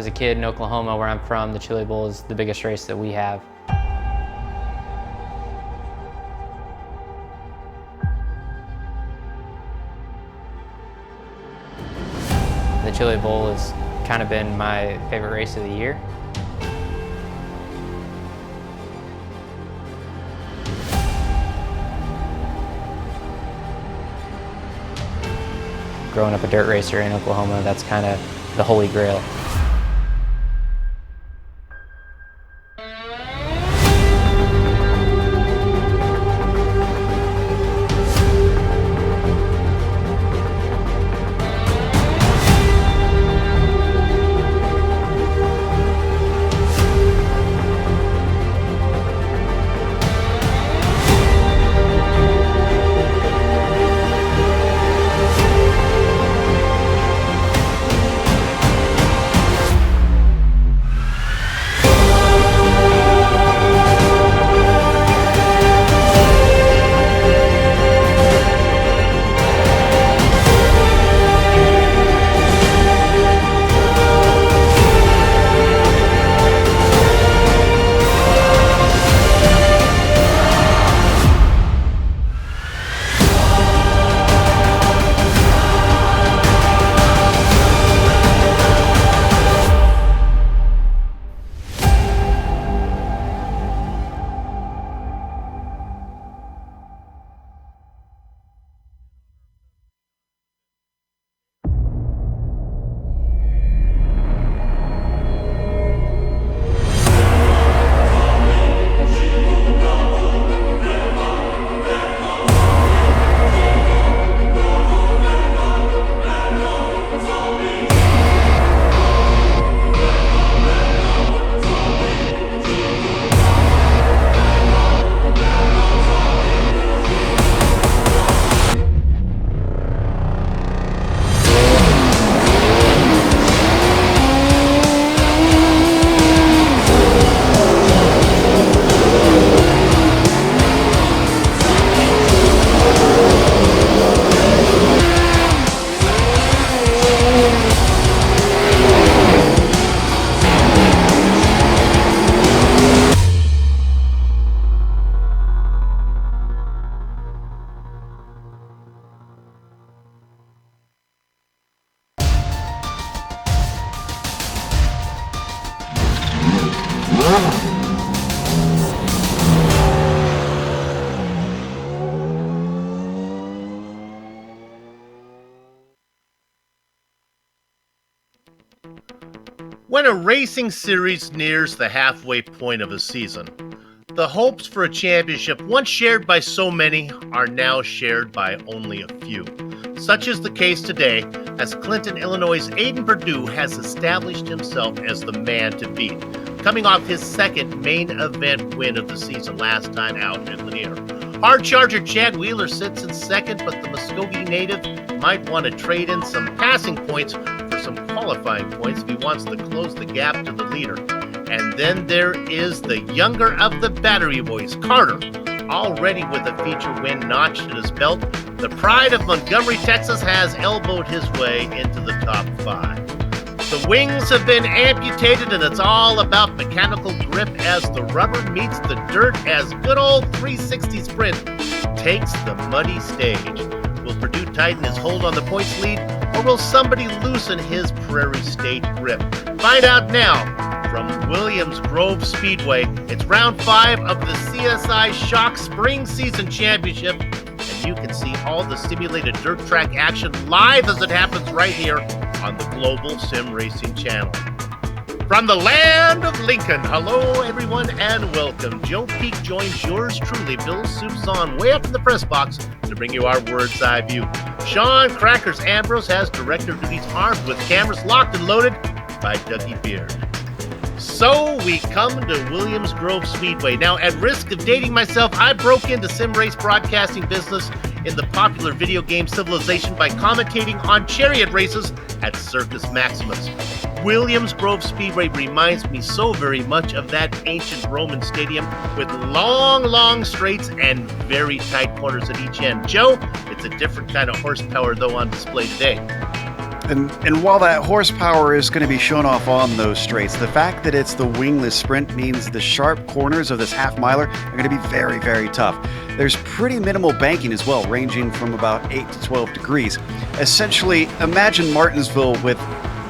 as a kid in Oklahoma, where I'm from, the Chili Bowl is the biggest race that we have. The Chili Bowl has kind of been my favorite race of the year. Growing up a dirt racer in Oklahoma, that's kind of the holy grail. When a racing series nears the halfway point of a season, the hopes for a championship, once shared by so many, are now shared by only a few. Such is the case today, as Clinton, Illinois' Aiden Perdue has established himself as the man to beat, coming off his second main event win of the season last time out at Lanier. Hard charger Chad Wheeler sits in second, but the Muskogee native might want to trade in some passing points for some qualifying points if he wants to close the gap to the leader. And then there is the younger of the Battery Boys, Carter, already with a feature win notched in his belt. The pride of Montgomery, Texas has elbowed his way into the top 5. The wings have been amputated, and it's all about mechanical grip as the rubber meets the dirt as good old 360 Sprint takes the muddy stage. Will Perdue tighten his hold on the points lead, or will somebody loosen his Prairie State grip? Find out now from Williams Grove Speedway. It's round 5 of the CSI Shocks Spring Season Championship, and you can see all the simulated dirt track action live as it happens right here on the Global Sim Racing channel. From the land of Lincoln, hello everyone and welcome. Joe Peak joins yours truly, Bill Soupson, way up in the press box to bring you our Word's Eye view. Sean Crackers Ambrose has director duties armed with cameras locked and loaded by Dougie Beard. So we come to Williams Grove Speedway. Now, at risk of dating myself, I broke into sim race broadcasting business in the popular video game Civilization by commentating on chariot races at Circus Maximus. Williams Grove Speedway reminds me so very much of that ancient Roman stadium with long straights and very tight corners at each end. Joe, it's a different kind of horsepower though on display today. And while that horsepower is going to be shown off on those straights, the fact that it's the wingless sprint means the sharp corners of this half-miler are going to be very, very tough. There's pretty minimal banking as well, ranging from about 8 to 12 degrees. Essentially, imagine Martinsville with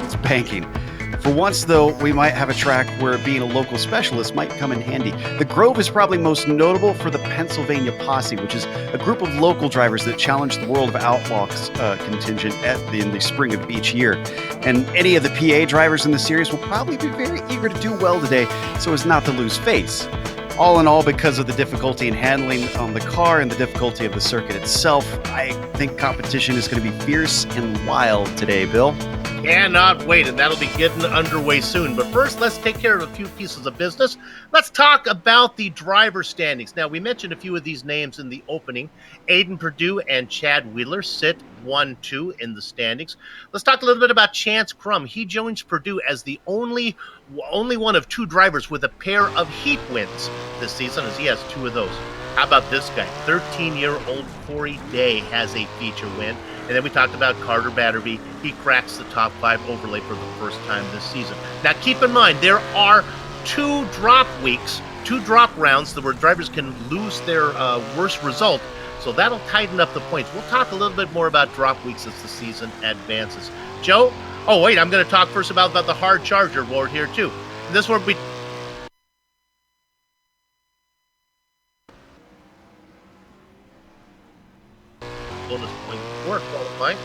its banking. For once, though, we might have a track where being a local specialist might come in handy. The Grove is probably most notable for the Pennsylvania Posse, which is a group of local drivers that challenge the World of Outlaws contingent in the spring of each year. And any of the PA drivers in the series will probably be very eager to do well today so as not to lose face. All in all, because of the difficulty in handling on the car and the difficulty of the circuit itself, I think competition is going to be fierce and wild today, Bill. Cannot wait, and that'll be getting underway soon. But first, let's take care of a few pieces of business. Let's talk about the driver standings. Now, we mentioned a few of these names in the opening. Aiden Perdue and Chad Wheeler sit 1-2 in the standings. Let's talk a little bit about Chance Crum. He joins Perdue as the only one of 2 drivers with a pair of heat wins this season, as he has 2 of those. How about this guy? 13-year-old Corey Day has a feature win. And then we talked about Carter Batterby. He cracks the top 5 overlay for the first time this season. Now, keep in mind, there are 2 drop weeks, 2 drop rounds where drivers can lose their worst result. So that'll tighten up the points. We'll talk a little bit more about drop weeks as the season advances. Joe? Oh, wait, I'm going to talk first about the hard charger award here, too. This one we... bonus point for qualifying.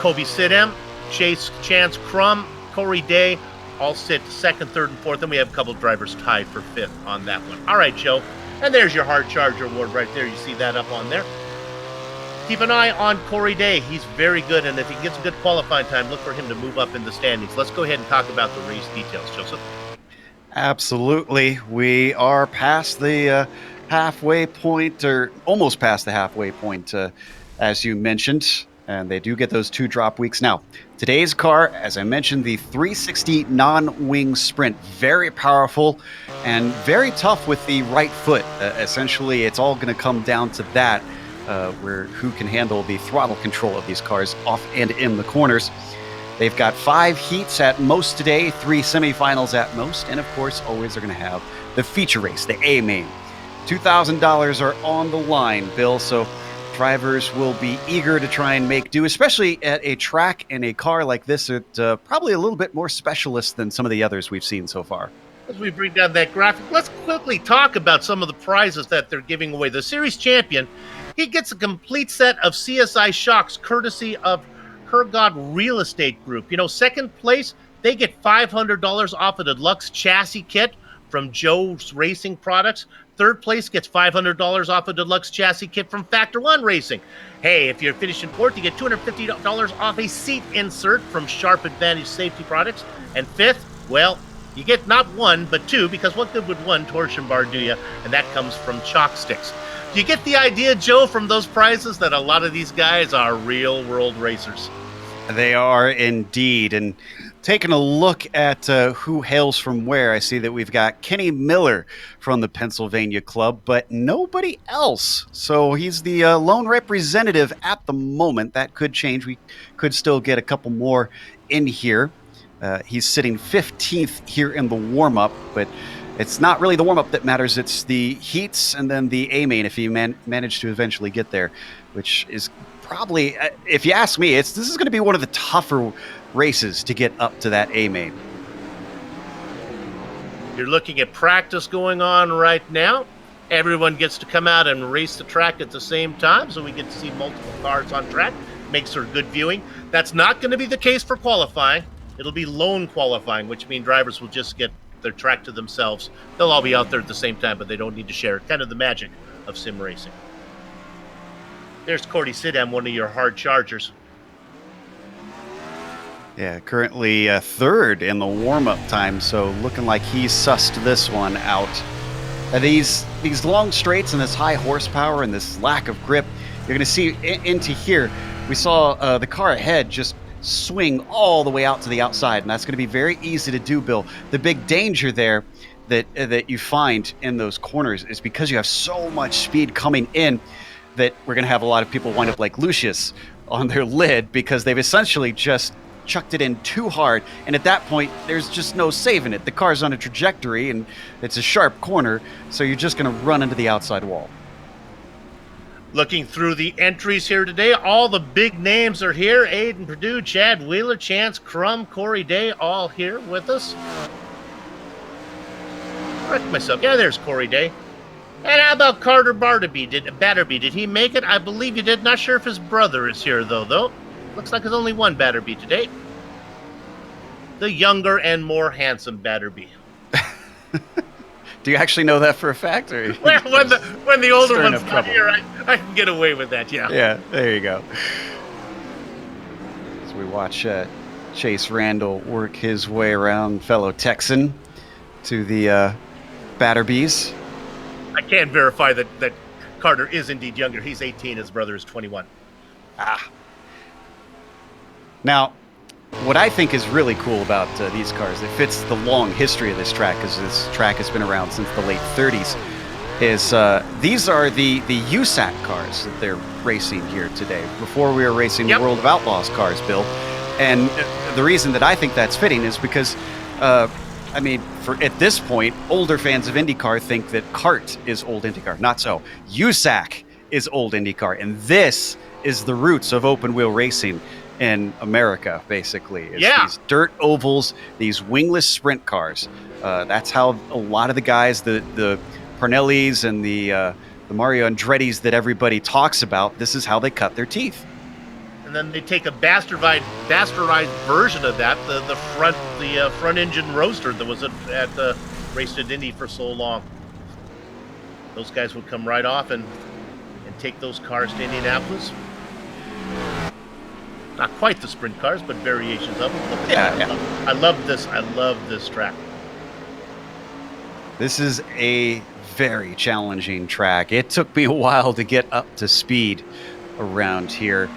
Kobe Sidem, Chance Crum, Corey Day all sit 2nd, 3rd, and 4th, and we have a couple drivers tied for 5th on that one. All right, Joe, and there's your hard charger award right there. You see that up on there. Keep an eye on Corey Day. He's very good, and if he gets a good qualifying time, look for him to move up in the standings. Let's go ahead and talk about the race details, Joseph. Absolutely. We are past the halfway point, or almost past the halfway point, as you mentioned, and they do get those 2 drop weeks. Now, today's car, as I mentioned, the 360 non-wing sprint, very powerful and very tough with the right foot. Essentially, it's all going to come down to that, where who can handle the throttle control of these cars off and in the corners. They've got 5 heats at most today, 3 semifinals at most, and of course, always they're going to have the feature race, the A-main. $2,000 are on the line, Bill, so drivers will be eager to try and make do, especially at a track and a car like this. It's probably a little bit more specialist than some of the others we've seen so far. As we bring down that graphic, let's quickly talk about some of the prizes that they're giving away. The series champion, he gets a complete set of CSI Shocks, courtesy of Hergod Real Estate Group. You know, 2nd place, they get $500 off of the Deluxe Chassis Kit from Joe's Racing Products. 3rd place gets $500 off a Deluxe Chassis Kit from Factor One Racing. Hey, if you're finishing 4th, you get $250 off a seat insert from Sharp Advantage Safety Products. And 5th, well, you get not 1, but 2, because what good would 1 torsion bar do you? And that comes from Chalk Sticks. Do you get the idea, Joe, from those prizes that a lot of these guys are real-world racers? They are indeed. And taking a look at who hails from where, I see that we've got Kenny Miller from the Pennsylvania Club, but nobody else. So he's the lone representative at the moment. That could change. We could still get a couple more in here. He's sitting 15th here in the warm-up, but it's not really the warm-up that matters. It's the heats and then the A-main if you manage to eventually get there, which is probably, if you ask me, this is going to be one of the tougher races to get up to that A-main. You're looking at practice going on right now. Everyone gets to come out and race the track at the same time, so we get to see multiple cars on track. Makes for good viewing. That's not going to be the case for qualifying. It'll be lone qualifying, which means drivers will just get their track to themselves. They'll all be out there at the same time, but they don't need to share. Kind of the magic of sim racing. There's Cordy Sidam, one of your hard chargers. Yeah, currently 3rd in the warm-up time, so looking like he's sussed this one out. These long straights and this high horsepower and this lack of grip, you're going to see into here. We saw the car ahead just swing all the way out to the outside, and that's going to be very easy to do, Bill. The big danger there that you find in those corners is because you have so much speed coming in. that we're going to have a lot of people wind up like Lucius on their lid because they've essentially just chucked it in too hard. And at that point, there's just no saving it. The car's on a trajectory and it's a sharp corner, so you're just going to run into the outside wall. Looking through the entries here today, all the big names are here. Aiden Perdue, Chad Wheeler, Chance Crum, Corey Day, all here with us. Correct myself. Yeah, there's Corey Day. And how about Carter Batterby? Did he make it? I believe he did. Not sure if his brother is here, though. Looks like there's only one Batterby today. The younger and more handsome Batterby. Do you actually know that for a fact? Or Well, when the older one's not here, I can get away with that, yeah. Yeah, there you go. So we watch Chase Randall work his way around fellow Texan to the Batterbys. I can verify that Carter is indeed younger. He's 18. His brother is 21. Now, what I think is really cool about these cars, it fits the long history of this track, because this track has been around since the late 30s, is these are the USAC cars that they're racing here today. Before we were racing the World of Outlaws cars, Bill. And the reason that I think that's fitting is because at this point, older fans of IndyCar think that CART is old IndyCar. Not so. USAC is old IndyCar, and this is the roots of open wheel racing in America, basically. It's these dirt ovals, these wingless sprint cars. That's how a lot of the guys, the Parnellis and the Mario Andretti's that everybody talks about, this is how they cut their teeth. And then they take a bastardized version of that, the front engine roadster that was at raced at Indy for so long. Those guys would come right off and take those cars to Indianapolis. Not quite the sprint cars, but variations of them. Yeah. I love this. I love this track. This is a very challenging track. It took me a while to get up to speed around here.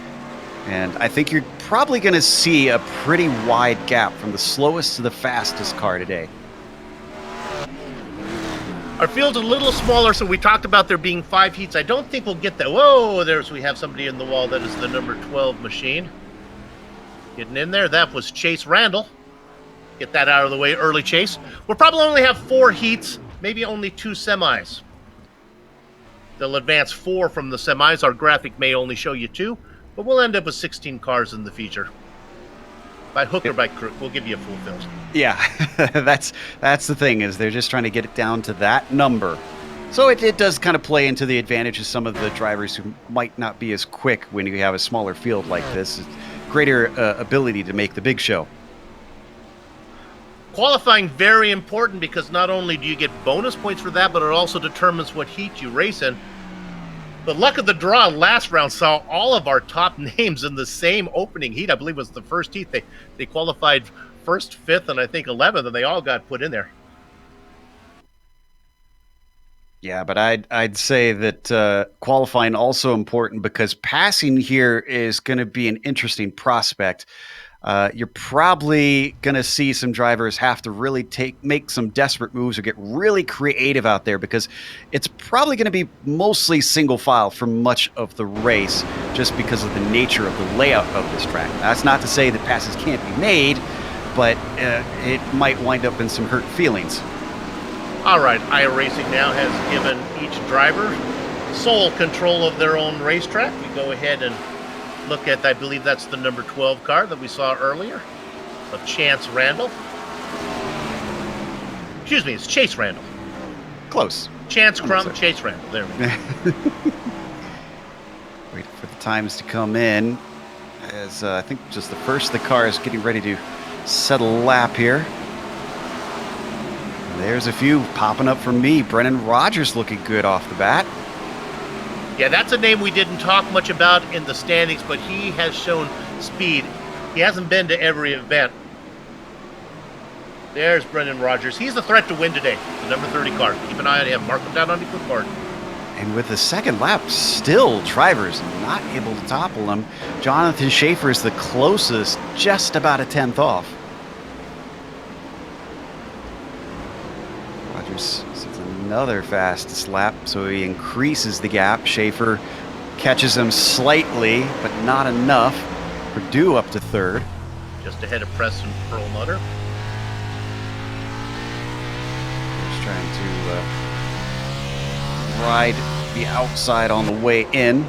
And I think you're probably going to see a pretty wide gap from the slowest to the fastest car today. Our field's a little smaller, so we talked about there being 5 heats. I don't think we'll get that. Whoa, we have somebody in the wall. That is the number 12 machine. Getting in there. That was Chase Randall. Get that out of the way early, Chase. We'll probably only have 4 heats, maybe only 2 semis. They'll advance 4 from the semis. Our graphic may only show you 2. But we'll end up with 16 cars in the feature. By hook or by crook, we'll give you a full fill. Yeah, that's the thing, is they're just trying to get it down to that number. So it does kind of play into the advantage of some of the drivers who might not be as quick when you have a smaller field like this. It's greater ability to make the big show. Qualifying, very important, because not only do you get bonus points for that, but it also determines what heat you race in. The luck of the draw last round saw all of our top names in the same opening heat. I believe it was the first heat. They qualified 1st, 5th, and I think 11th, and they all got put in there. Yeah, but I'd say that qualifying also important, because passing here is going to be an interesting prospect. You're probably going to see some drivers have to really make some desperate moves or get really creative out there, because it's probably going to be mostly single file for much of the race, just because of the nature of the layout of this track. That's not to say that passes can't be made, but it might wind up in some hurt feelings. All right, iRacing now has given each driver sole control of their own racetrack. We go ahead and look at, I believe that's the number 12 car that we saw earlier, of Chance Randall. Excuse me, it's Chase Randall. Close. Chance Crum, Chase Randall. There we go. Wait for the times to come in, as I think just the first of the cars getting ready to settle lap here. And there's a few popping up for me. Brennan Rogers looking good off the bat. Yeah, that's a name we didn't talk much about in the standings, but he has shown speed. He hasn't been to every event. There's Brendan Rogers. He's a threat to win today, the number 30 car. Keep an eye on him. Mark him down on the clipboard. And with the second lap, still drivers not able to topple him. Jonathan Schaefer is the closest, just about a 10th off. Rogers sets another fastest lap, so he increases the gap. Schaefer catches him slightly, but not enough. Purdue up to third. Just ahead of Preston Perlmutter. Just trying to ride the outside on the way in.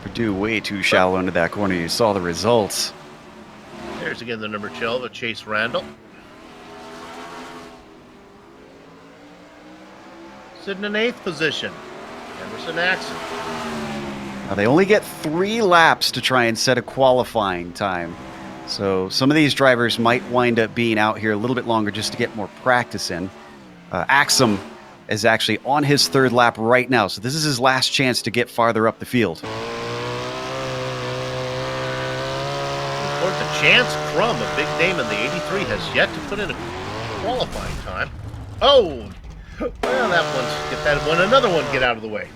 Purdue way too shallow into that corner. You saw the results. There's again the number 12 of Chase Randall. Sitting in 8th position, Emerson Axon. Now they only get 3 laps to try and set a qualifying time. So some of these drivers might wind up being out here a little bit longer just to get more practice in. Axum is actually on his 3rd lap right now, so this is his last chance to get farther up the field. Report to Chance Crum, a big name in the 83, has yet to put in a qualifying time. Oh, well, another one get out of the way.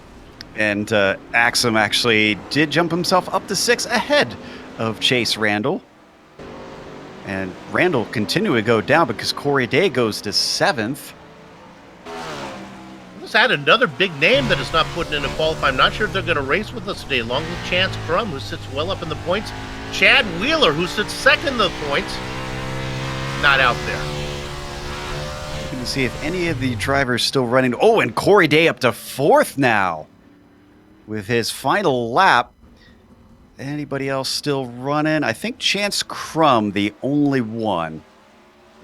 And Axum actually did jump himself up to 6 ahead of Chase Randall. And Randall continued to go down because Corey Day goes to 7th. Let's add another big name that is not putting in a qualifying. I'm not sure if they're going to race with us today, along with Chance Crum, who sits well up in the points. Chad Wheeler, who sits 2nd in the points, not out there. Looking to see if any of the drivers still running. Oh, and Corey Day up to 4th now with his final lap. Anybody else still running? I think Chance Crum, the only one.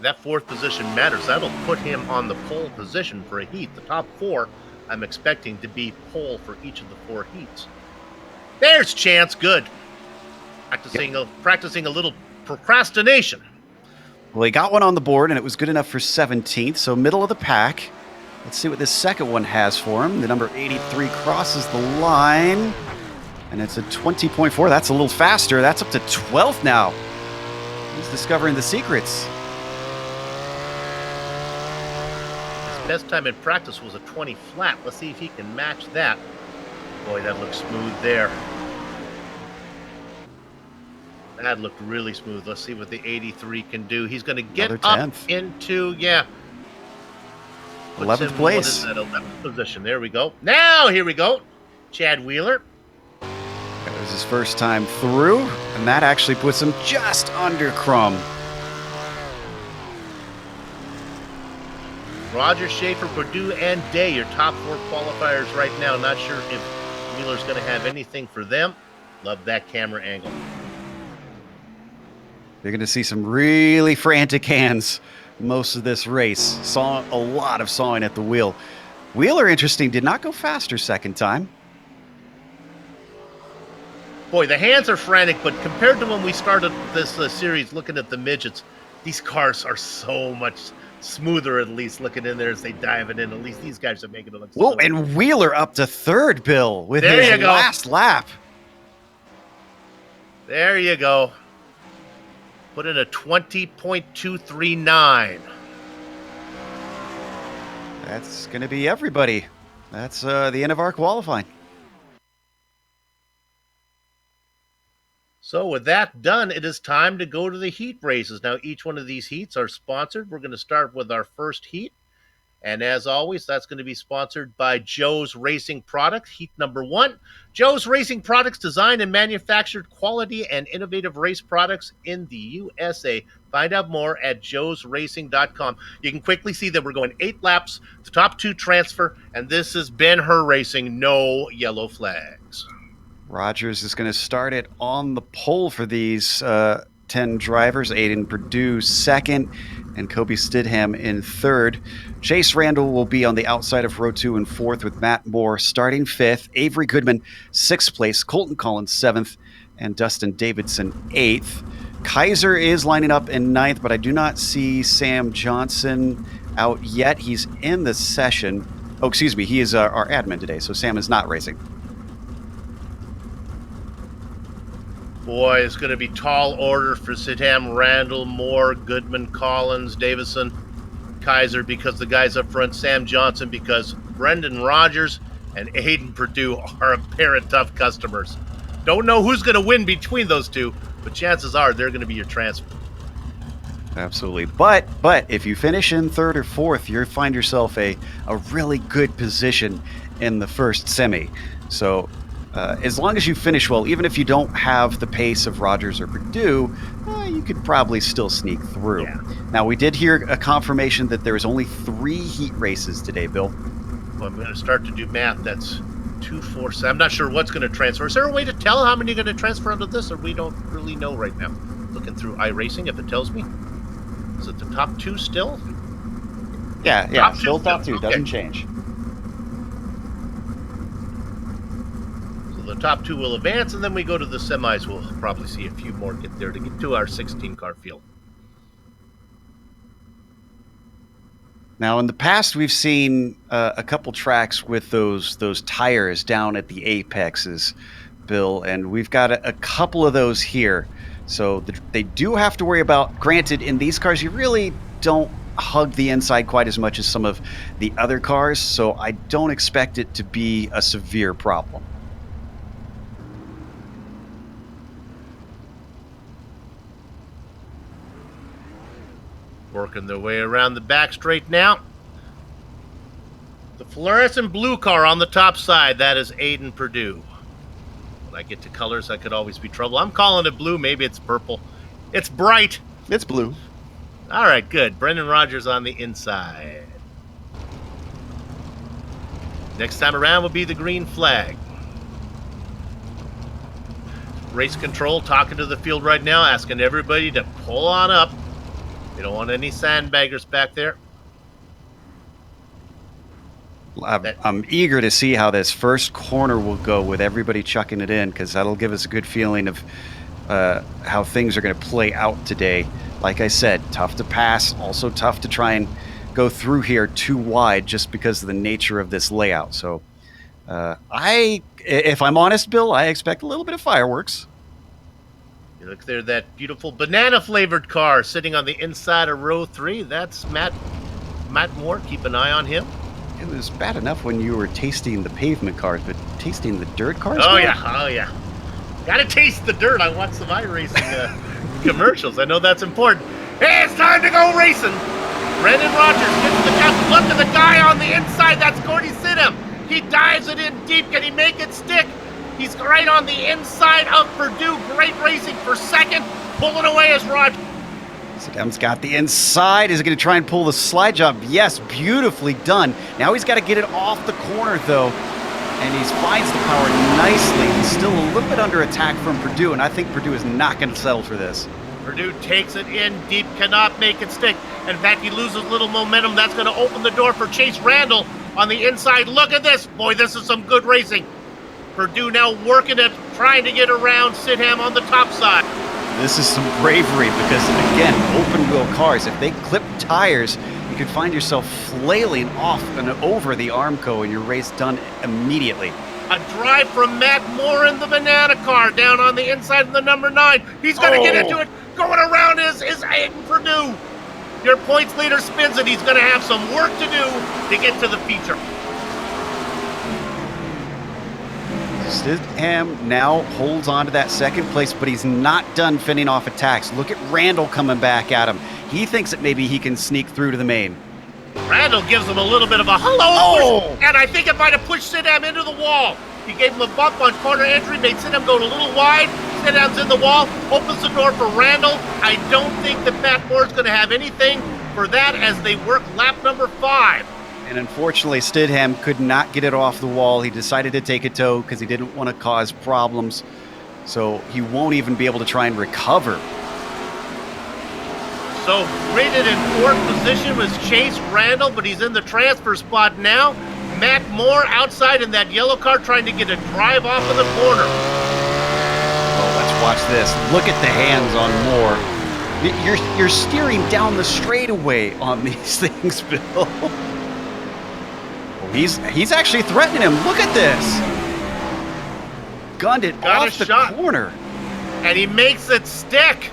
That 4th position matters. That'll put him on the pole position for a heat. The top 4, I'm expecting to be pole for each of the 4 heats. There's Chance. Good. Practicing a little procrastination. Well, he got one on the board, and it was good enough for 17th, so middle of the pack. Let's see what this second one has for him. The number 83 crosses the line, and it's a 20.4. That's a little faster. That's up to 12th now. He's discovering the secrets. His best time in practice was a 20 flat. Let's see if he can match that. Boy, that looks smooth there. That looked really smooth. Let's see what the 83 can do. He's going to get up into, 11th place. 11th position. There we go. Now, here we go. Chad Wheeler. That was his first time through, and that actually puts him just under Crum. Roger, Schaefer, Purdue, and Day, your top 4 qualifiers right now. Not sure if Wheeler's going to have anything for them. Love that camera angle. You're going to see some really frantic hands most of this race. Saw a lot of sawing at the wheel. Wheeler, interesting, did not go faster second time. Boy, the hands are frantic, but compared to when we started this series looking at the midgets, these cars are so much smoother, at least, looking in there as they dive it in. At least these guys are making it look Whoa, and Wheeler up to 3rd, Bill, with his last lap. There you go. Put in a 20.239. That's going to be everybody. That's the end of our qualifying. So with that done, it is time to go to the heat races. Now, each one of these heats are sponsored. We're going to start with our first heat. And as always, that's going to be sponsored by Joe's Racing Products. Heat number 1. Joe's Racing Products design and manufactured quality and innovative race products in the USA. Find out more at joesracing.com. You can quickly see that we're going 8 laps. The top 2 transfer, and this is Ben-Hur Racing. No yellow flags. Rogers is going to start it on the pole for these 10 drivers. Aiden Purdue 2nd, and Kobe Stidham in 3rd. Chase Randall will be on the outside of row 2 and 4th, with Matt Moore starting 5th. Avery Goodman 6th place. Colton Collins 7th, and Dustin Davidson 8th. Kaiser is lining up in 9th, but I do not see Sam Johnson out yet. He's in the session. Oh, excuse me. He is our admin today, so Sam is not racing. Boy, it's going to be tall order for Stidham, Randall, Moore, Goodman, Collins, Davison, Kaiser, because the guys up front, Sam Johnson, because Brendan Rogers and Aiden Purdue are a pair of tough customers. Don't know who's going to win between those two, but chances are they're going to be your transfer. Absolutely. But if you finish in third or fourth, you find yourself a really good position in the first semi. So as long as you finish well, even if you don't have the pace of Rogers or Purdue, you could probably still sneak through. Yeah. Now, we did hear a confirmation that there was only 3 heat races today, Bill. Well, I'm going to start to do math. That's 2, 4, 7. I'm not sure what's going to transfer. Is there a way to tell how many are going to transfer onto this, or we don't really know right now? Looking through iRacing, if it tells me. Is it the top 2 still? Yeah, Top still two, top 2. okay. Doesn't change. So the top 2 will advance, and then we go to the semis. We'll probably see a few more get there to get to our 16-car field. Now, in the past, we've seen a couple tracks with those tires down at the apexes, Bill, and we've got a couple of those here. So they do have to worry about, granted, in these cars, you really don't hug the inside quite as much as some of the other cars, so I don't expect it to be a severe problem. Working their way around the back straight now. The fluorescent blue car on the top side, that is Aiden Purdue. When I get to colors, that could always be trouble. I'm calling it blue. Maybe it's purple. It's bright. It's blue. All right, good. Brendan Rogers on the inside. Next time around will be the green flag. Race control talking to the field right now, asking everybody to pull on up. We don't want any sandbaggers back there. I'm eager to see how this first corner will go with everybody chucking it in, because that'll give us a good feeling of how things are going to play out today. Like I said, tough to pass, also tough to try and go through here too wide just because of the nature of this layout. So if I'm honest, Bill, I expect a little bit of fireworks. You look there, that beautiful banana-flavored car sitting on the inside of row 3. That's Matt Moore. Keep an eye on him. It was bad enough when you were tasting the pavement cars, but tasting the dirt cars? Oh, Bill? yeah. Oh, yeah. Gotta taste the dirt. I want some iRacing commercials. I know that's important. Hey, it's time to go racing. Brendan Rogers gets the gun. Look at the guy on the inside. That's Gordy Sidham. He dives it in deep. Can he make it stick? He's right on the inside of Purdue. Great racing for second. Pulling away as Rogers. Sidham's got the inside. Is he going to try and pull the slide job? Yes, beautifully done. Now he's got to get it off the corner, though. And he finds the power nicely. He's still a little bit under attack from Purdue, and I think Purdue is not going to settle for this. Purdue takes it in deep, cannot make it stick. In fact, he loses little momentum. That's going to open the door for Chase Randall on the inside. Look at this. Boy, this is some good racing. Purdue now working it, trying to get around Sidham on the top side. This is some bravery because, again, open-wheel cars, if they clip tires, you could find yourself flailing off and over the Armco and your race done immediately. A drive from Matt Moore in the banana car down on the inside of the number 9. He's going to get into it. Going around is Aiden Purdue. Your points leader spins it. He's going to have some work to do to get to the feature. Sidham now holds on to that second place, but he's not done fending off attacks. Look at Randall coming back at him. He thinks that maybe he can sneak through to the main. Randall gives him a little bit of a hello push, and I think it might have pushed Sidham into the wall. He gave him a bump on corner entry, made Sidham go a little wide. Sidham's in the wall, opens the door for Randall. I don't think that Matt Moore's going to have anything for that as they work lap number 5. And unfortunately, Sidham could not get it off the wall. He decided to take a tow because he didn't want to cause problems. So he won't even be able to try and recover. So rated in 4th position was Chase Randall, but he's in the transfer spot now. Matt Moore outside in that yellow car trying to get a drive off of the corner. Oh, let's watch this. Look at the hands on Moore. You're steering down the straightaway on these things, Bill. He's actually threatening him. Look at this. Gunned it off the corner. And he makes it stick.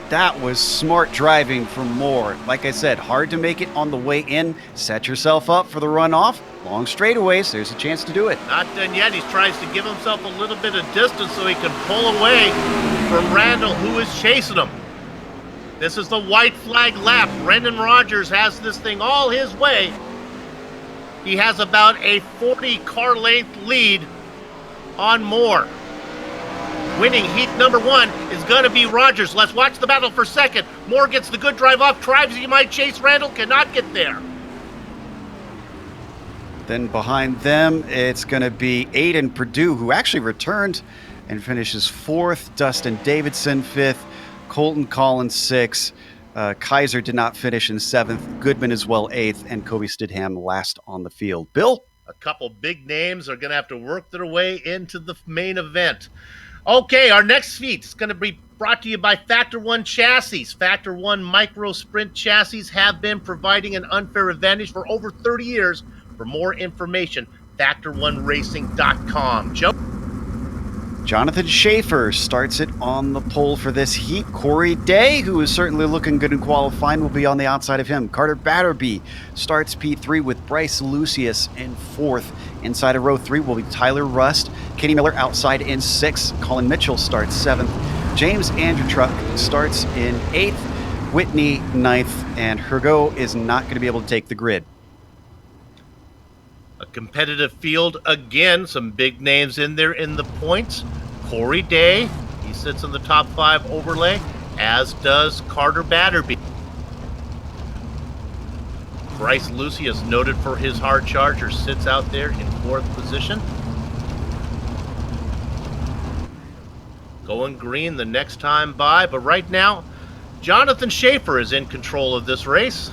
That was smart driving from Moore. Like I said, hard to make it on the way in. Set yourself up for the runoff. Long straightaways, there's a chance to do it. Not done yet. He tries to give himself a little bit of distance so he can pull away from Randall, who is chasing him. This is the white flag lap. Brendan Rogers has this thing all his way. He has about a 40 car length lead on Moore. Winning heat number 1 is going to be Rogers. Let's watch the battle for second. Moore gets the good drive off. Tribes, he might chase Randall, cannot get there. Then behind them, it's going to be Aiden Perdue, who actually returned and finishes 4th. Dustin Davidson 5th. Colton Collins 6th. Kaiser did not finish in 7th. Goodman as well 8th. And Kobe Stidham last on the field. Bill? A couple big names are going to have to work their way into the main event. Okay, our next feat is going to be brought to you by Factor One Chassis. Factor One Micro Sprint chassis have been providing an unfair advantage for over 30 years. For more information, factor1racing.com. Joe? Jonathan Schaefer starts it on the pole for this heat. Corey Day, who is certainly looking good in qualifying, will be on the outside of him. Carter Batterby starts P3 with Bryce Lucius in 4th. Inside of row 3 will be Tyler Rust. Kenny Miller outside in 6th. Colin Mitchell starts 7th. James Andrewchuk starts in 8th. Whitney 9th. And Hergo is not going to be able to take the grid. A competitive field again. Some big names in there in the points. Corey Day, he sits in the top 5 overlay, as does Carter Batterby. Bryce Lucius, noted for his hard charger, sits out there in 4th position. Going green the next time by, but right now, Jonathan Schaefer is in control of this race.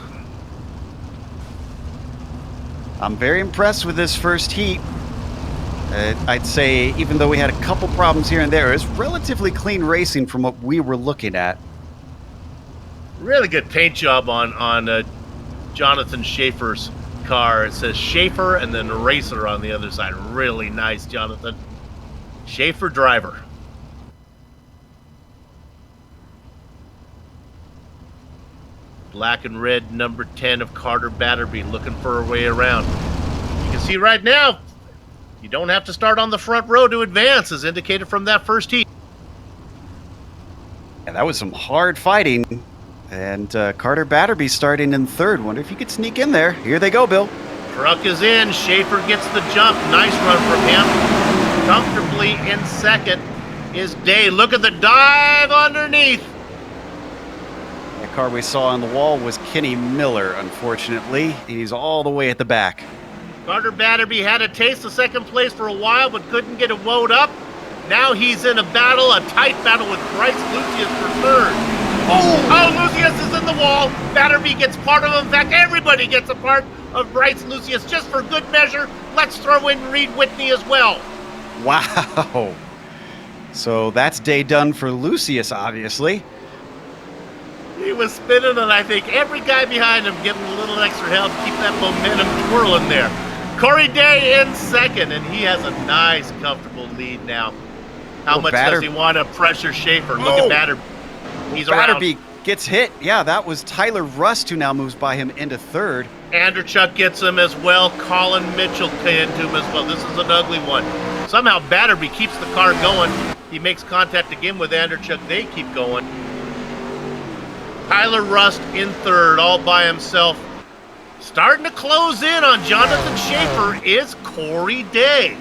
I'm very impressed with this first heat. I'd say, even though we had a couple problems here and there, it's relatively clean racing from what we were looking at. Really good paint job on Jonathan Schaefer's car. It says Schaefer and then Racer on the other side. Really nice, Jonathan. Schaefer driver. Black and red number 10 of Carter Batterby looking for a way around. You can see right now, you don't have to start on the front row to advance, as indicated from that first heat. And that was some hard fighting. And Carter Batterby starting in 3rd. Wonder if he could sneak in there. Here they go, Bill. Truck is in. Schaefer gets the jump. Nice run from him. Comfortably in 2nd is Day. Look at the dive underneath. The car we saw on the wall was Kenny Miller, unfortunately. He's all the way at the back. Carter Batterby had a taste of 2nd place for a while, but couldn't get it wound up. Now he's in a battle, a tight battle with Bryce Lucius for 3rd. Oh, Lucius is in the wall. Batterby gets part of him. In fact, everybody gets a part of Bryce Lucius. Just for good measure, let's throw in Reed Whitney as well. Wow. So that's day done for Lucius, obviously. He was spinning, and I think every guy behind him getting a little extra help to keep that momentum twirling there. Corey Day in 2nd, and he has a nice, comfortable lead now. How much does he want to pressure Schaefer? Look at Batterby. He's Batterby around. gets hit. Yeah, that was Tyler Rust who now moves by him into 3rd. Andrewchuk gets him as well. Colin Mitchell into him as well. This is an ugly one. Somehow Batterby keeps the car going. He makes contact again with Andrewchuk. They keep going. Tyler Rust in 3rd, all by himself. Starting to close in on Jonathan Schaefer is Corey Day.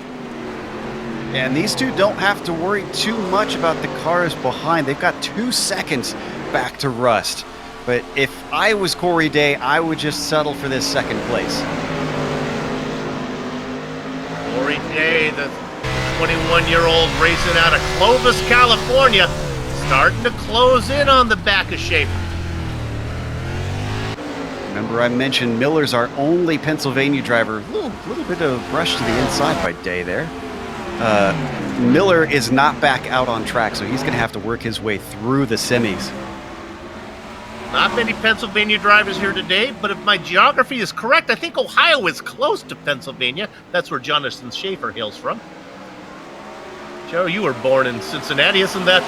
And these two don't have to worry too much about the cars behind. They've got 2 seconds back to Rust. But if I was Corey Day, I would just settle for this 2nd place. Corey Day, the 21-year-old racing out of Clovis, California, starting to close in on the back of Schaefer. Remember I mentioned Miller's our only Pennsylvania driver. A little bit of brush to the inside by Day there. Miller is not back out on track, so he's going to have to work his way through the semis. Not many Pennsylvania drivers here today, but if my geography is correct, I think Ohio is close to Pennsylvania. That's where Jonathan Schaefer hails from. Joe, you were born in Cincinnati, isn't that?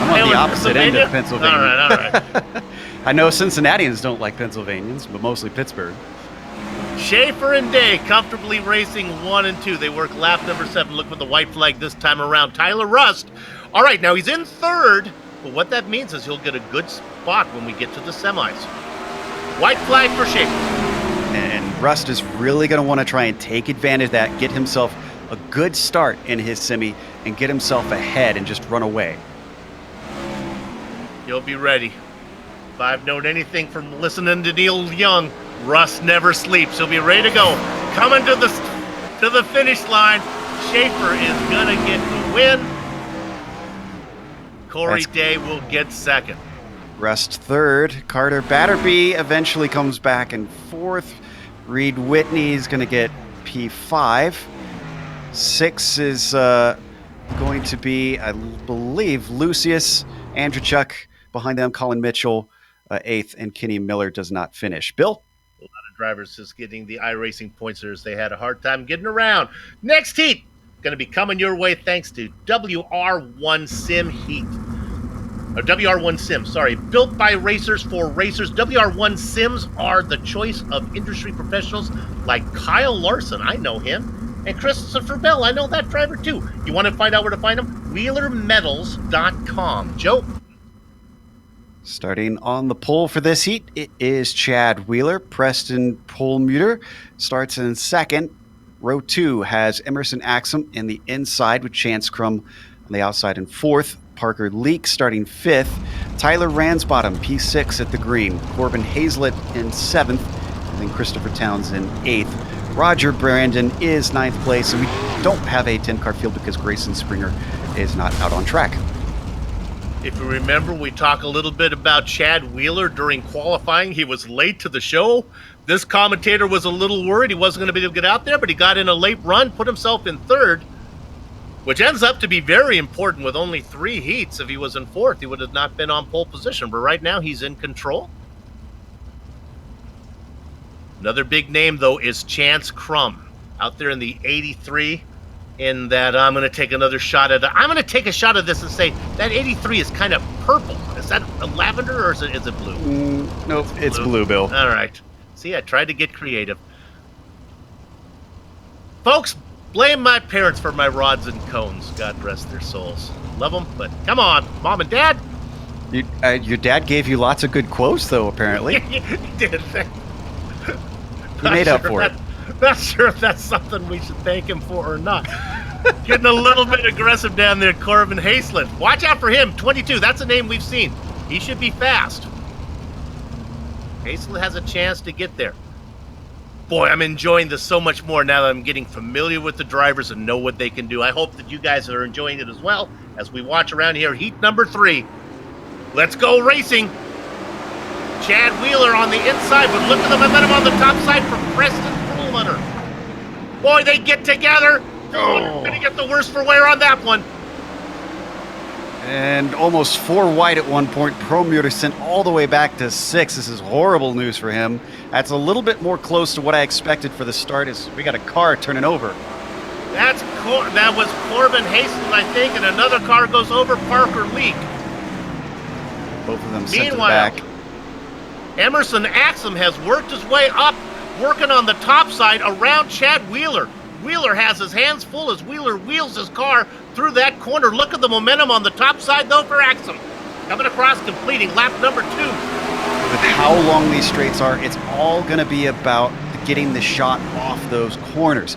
I'm on the opposite end of Pennsylvania. All right. I know Cincinnatians don't like Pennsylvanians, but mostly Pittsburgh. Schaefer and Day comfortably racing 1 and 2. They work lap number 7. Look for the white flag this time around. Tyler Rust. All right, now he's in 3rd, but what that means is he'll get a good spot when we get to the semis. White flag for Schaefer. And Rust is really going to want to try and take advantage of that, get himself a good start in his semi, and get himself ahead and just run away. He'll be ready. If I've known anything from listening to Neil Young, Rust never sleeps. He'll be ready to go. Coming to the finish line. Schaefer is going to get the win. Corey Day will get second. Rust third. Carter Batterby eventually comes back in fourth. Reed Whitney's going to get P5. 6 is going to be, I believe, Lucius Andrzejczyk. Behind them, Colin Mitchell, 8th, and Kenny Miller does not finish. Bill? A lot of drivers just getting the iRacing points as they had a hard time getting around. Next heat going to be coming your way thanks to WR1 Sim Heat. Or WR1 Sim, sorry. Built by racers for racers, WR1 Sims are the choice of industry professionals like Kyle Larson. I know him. And Christopher Bell. I know that driver too. You want to find out where to find him? WheelerMetals.com. Joe? Starting on the pole for this heat, it is Chad Wheeler. Preston Pulmuter starts in second. Row 2 has Emerson Axum in the inside with Chance Crum on the outside in fourth. Parker Leak starting fifth. Tyler Ransbottom, P6 at the green. Corbin Hazlett in seventh. And then Christopher Towns in eighth. Roger Brandon is ninth place. And we don't have a 10-car field because Grayson Springer is not out on track. If you remember, we talked a little bit about Chad Wheeler during qualifying. He was late to the show. This commentator was a little worried he wasn't going to be able to get out there, but he got in a late run, put himself in third, which ends up to be very important with only 3 heats. If he was in fourth, he would have not been on pole position, but right now he's in control. Another big name, though, is Chance Crum out there in the 83. In that I'm going to take another shot at it. I'm going to take a shot at this and say that 83 is kind of purple. Is that a lavender or is it blue? Nope, it's blue, Bill. All right. See, I tried to get creative. Folks, blame my parents for my rods and cones. God rest their souls. Love them, but come on, Mom and Dad. Your dad gave you lots of good quotes, though, apparently. He did. He made up for it. Not sure if that's something we should thank him for or not. Getting a little bit aggressive down there, Corbin Hazlett. Watch out for him, 22. That's a name we've seen. He should be fast. Hazlett has a chance to get there. Boy, I'm enjoying this so much more now that I'm getting familiar with the drivers and know what they can do. I hope that you guys are enjoying it as well as we watch around here. Heat number 3. Let's go racing. Chad Wheeler on the inside, but look at the momentum on the top side for Preston Perlmutter. Boy, they get together. Oh. Going to get the worst for wear on that one. And almost 4 wide at one point. Perlmutter sent all the way back to 6. This is horrible news for him. That's a little bit more close to what I expected for the start as we got a car turning over. That was Corbin Hazlett, I think, and another car goes over Parker Leak. Both of them sent it back. Emerson Axum has worked his way up, working on the top side around Chad Wheeler. Wheeler has his hands full as Wheeler wheels his car through that corner. Look at the momentum on the top side, though, for Axum. Coming across, completing lap number 2. With how long these straights are, it's all going to be about getting the shot off those corners.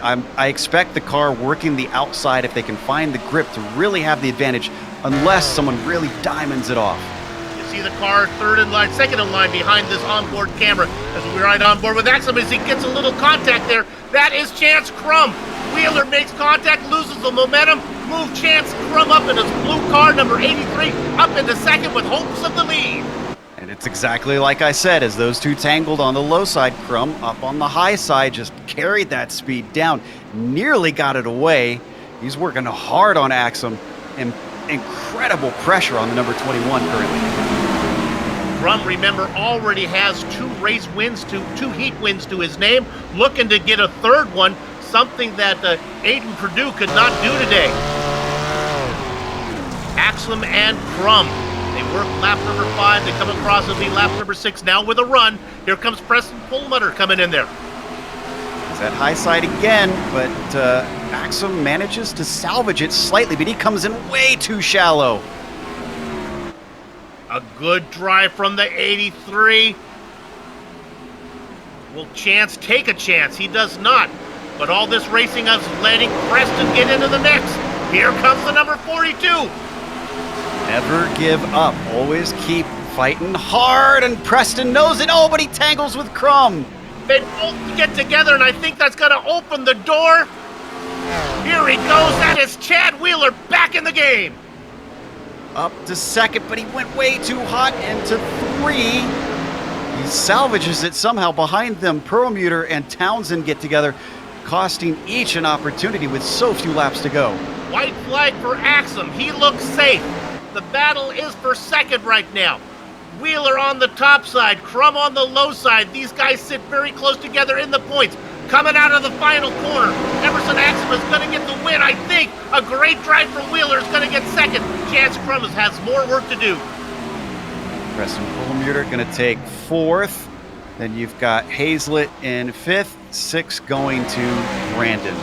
I expect the car working the outside if they can find the grip to really have the advantage, unless someone really diamonds it off. See the car second in line behind this onboard camera as we ride on board with Axum as he gets a little contact there. That is Chance Crum. Wheeler makes contact, loses the momentum, move Chance Crum up in his blue car, number 83, up into second with hopes of the lead. And it's exactly like I said, as those two tangled on the low side, Crum up on the high side just carried that speed down, nearly got it away. He's working hard on Axum and incredible pressure on the number 21 currently. Crum, remember, already has 2 heat wins to his name, looking to get a third one, something that Aiden Perdue could not do today. Axum and Crum, they work lap number 5, they come across, it'll be lap number 6 now with a run. Here comes Preston Perlmutter coming in there. He's at high side again, but Axum manages to salvage it slightly, but he comes in way too shallow. A good drive from the 83. Will Chance take a chance? He does not. But all this racing is letting Preston get into the mix. Here comes the number 42. Never give up. Always keep fighting hard, and Preston knows it. Oh, but he tangles with Crum. They both get together, and I think that's going to open the door. Here he goes. That is Chad Wheeler back in the game. Up to second, but he went way too hot into 3. He salvages it somehow behind them. Perlmutter and Townsend get together, costing each an opportunity with so few laps to go. White flag for Axum. He looks safe. The battle is for second right now. Wheeler on the top side, Crum on the low side. These guys sit very close together in the points. Coming out of the final corner, Emerson Axum is going to get the win, I think. A great drive from Wheeler is going to get second. Chance Crum has more work to do. Preston Perlmutter going to take 4th. Then you've got Hazlett in 5th. 6th going to Brandon.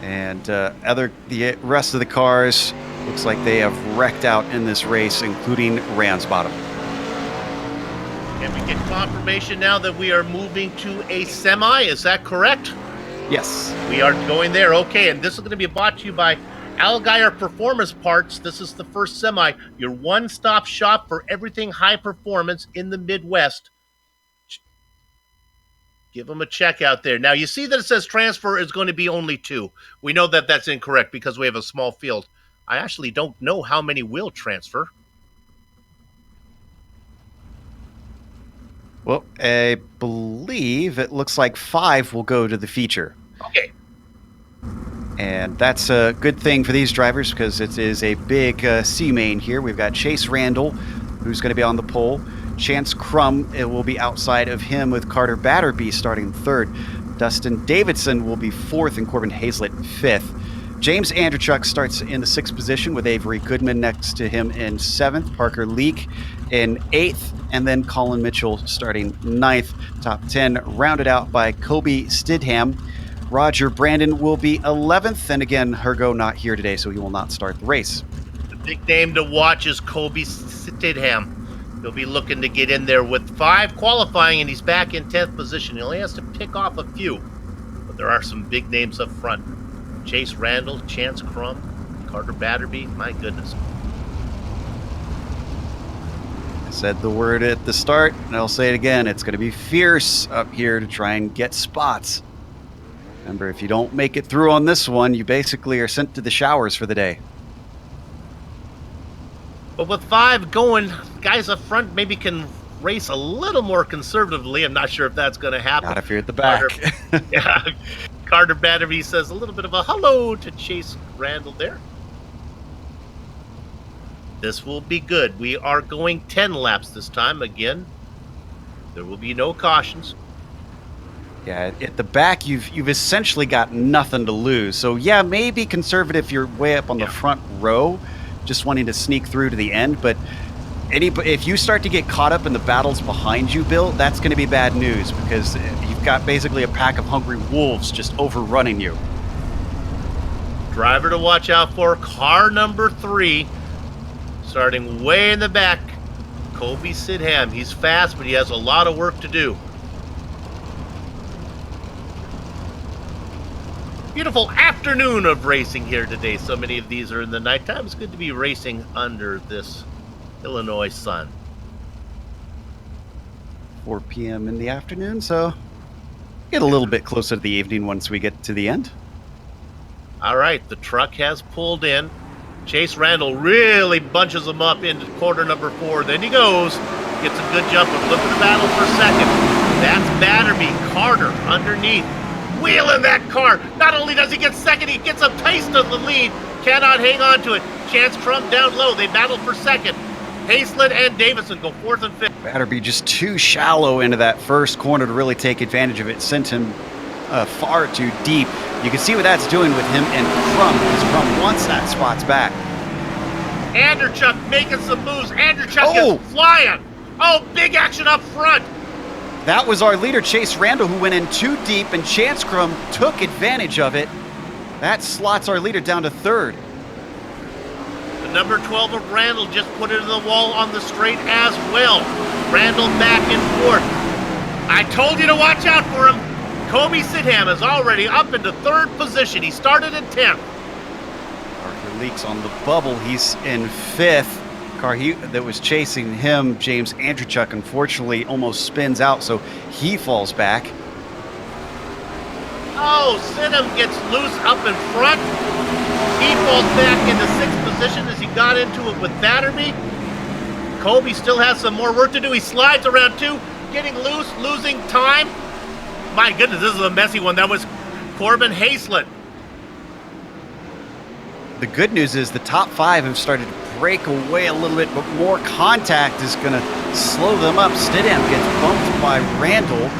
And the rest of the cars looks like they have wrecked out in this race, including Ransbottom. And we get confirmation now that we are moving to a semi. Is that correct? Yes. We are going there. Okay, and this is going to be brought to you by Algeier Performance Parts. This is the first semi, your one-stop shop for everything high performance in the Midwest. Give them a check out there. Now, you see that it says transfer is going to be only 2. We know that that's incorrect because we have a small field. I actually don't know how many will transfer. Well, I believe it looks like 5 will go to the feature. Okay. And that's a good thing for these drivers because it is a big C main here. We've got Chase Randall, who's going to be on the pole. Chance Crum, it will be outside of him with Carter Batterby starting 3rd. Dustin Davidson will be 4th and Corbin Hazlett 5th. James Andrechuk starts in the 6th position with Avery Goodman next to him in 7th. Parker Leak in 8th. And then Colin Mitchell starting 9th. Top 10 rounded out by Kobe Stidham. Roger Brandon will be 11th. And again, Hergo not here today, so he will not start the race. The big name to watch is Kobe Stidham. He'll be looking to get in there with 5 qualifying, and he's back in 10th position. He only has to pick off a few, but there are some big names up front. Chase Randall, Chance Crum, Carter Batterby, my goodness. I said the word at the start, and I'll say it again. It's going to be fierce up here to try and get spots. Remember, if you don't make it through on this one, you basically are sent to the showers for the day. But with 5 going, guys up front maybe can race a little more conservatively. I'm not sure if that's going to happen. Not if you're at the back. Carter Batterby says a little bit of a hello to Chase Randall there. This will be good. We are going 10 laps this time. Again, there will be no cautions. Yeah, at the back, you've essentially got nothing to lose. So, yeah, maybe conservative if you're way up on the front row, just wanting to sneak through to the end. But if you start to get caught up in the battles behind you, Bill, that's going to be bad news because you've got basically a pack of hungry wolves just overrunning you. Driver to watch out for, car number 3, starting way in the back, Kobe Stidham. He's fast, but he has a lot of work to do. Beautiful afternoon of racing here today. So many of these are in the nighttime. It's good to be racing under this Illinois sun. 4 p.m. in the afternoon, so get a little bit closer to the evening once we get to the end. All right, the truck has pulled in. Chase Randall really bunches them up into quarter number 4. Then he goes, gets a good jump and look at the battle for second. That's Batterby, Carter underneath. Wheeling that car. Not only does he get second, he gets a taste of the lead. Cannot hang on to it. Chance Crum down low. They battle for second. Hazlett and Davidson go 4th and 5th. Batterby just too shallow into that first corner to really take advantage of it. Sent him far too deep. You can see what that's doing with him and Crum, because Crum wants that spots back. Andrechuk making some moves. Andrechuk is flying. Oh, big action up front. That was our leader, Chase Randall, who went in too deep, and Chance Crum took advantage of it. That slots our leader down to 3rd. The number 12 of Randall just put it in the wall on the straight as well. Randall back and forth. I told you to watch out for him. Kobe Sidham is already up into 3rd position. He started in 10th. Parker Leaks on the bubble. He's in 5th. Car that was chasing him, James Andrewchuk, unfortunately almost spins out, so he falls back. Oh, Sidham gets loose up in front. He falls back into 6th position as he got into it with Batterby. Kobe still has some more work to do. He slides around 2, getting loose, losing time. My goodness, this is a messy one. That was Corbin Hazlett. The good news is the top 5 have started to break away a little bit, but more contact is going to slow them up. Stidham gets bumped by Randall,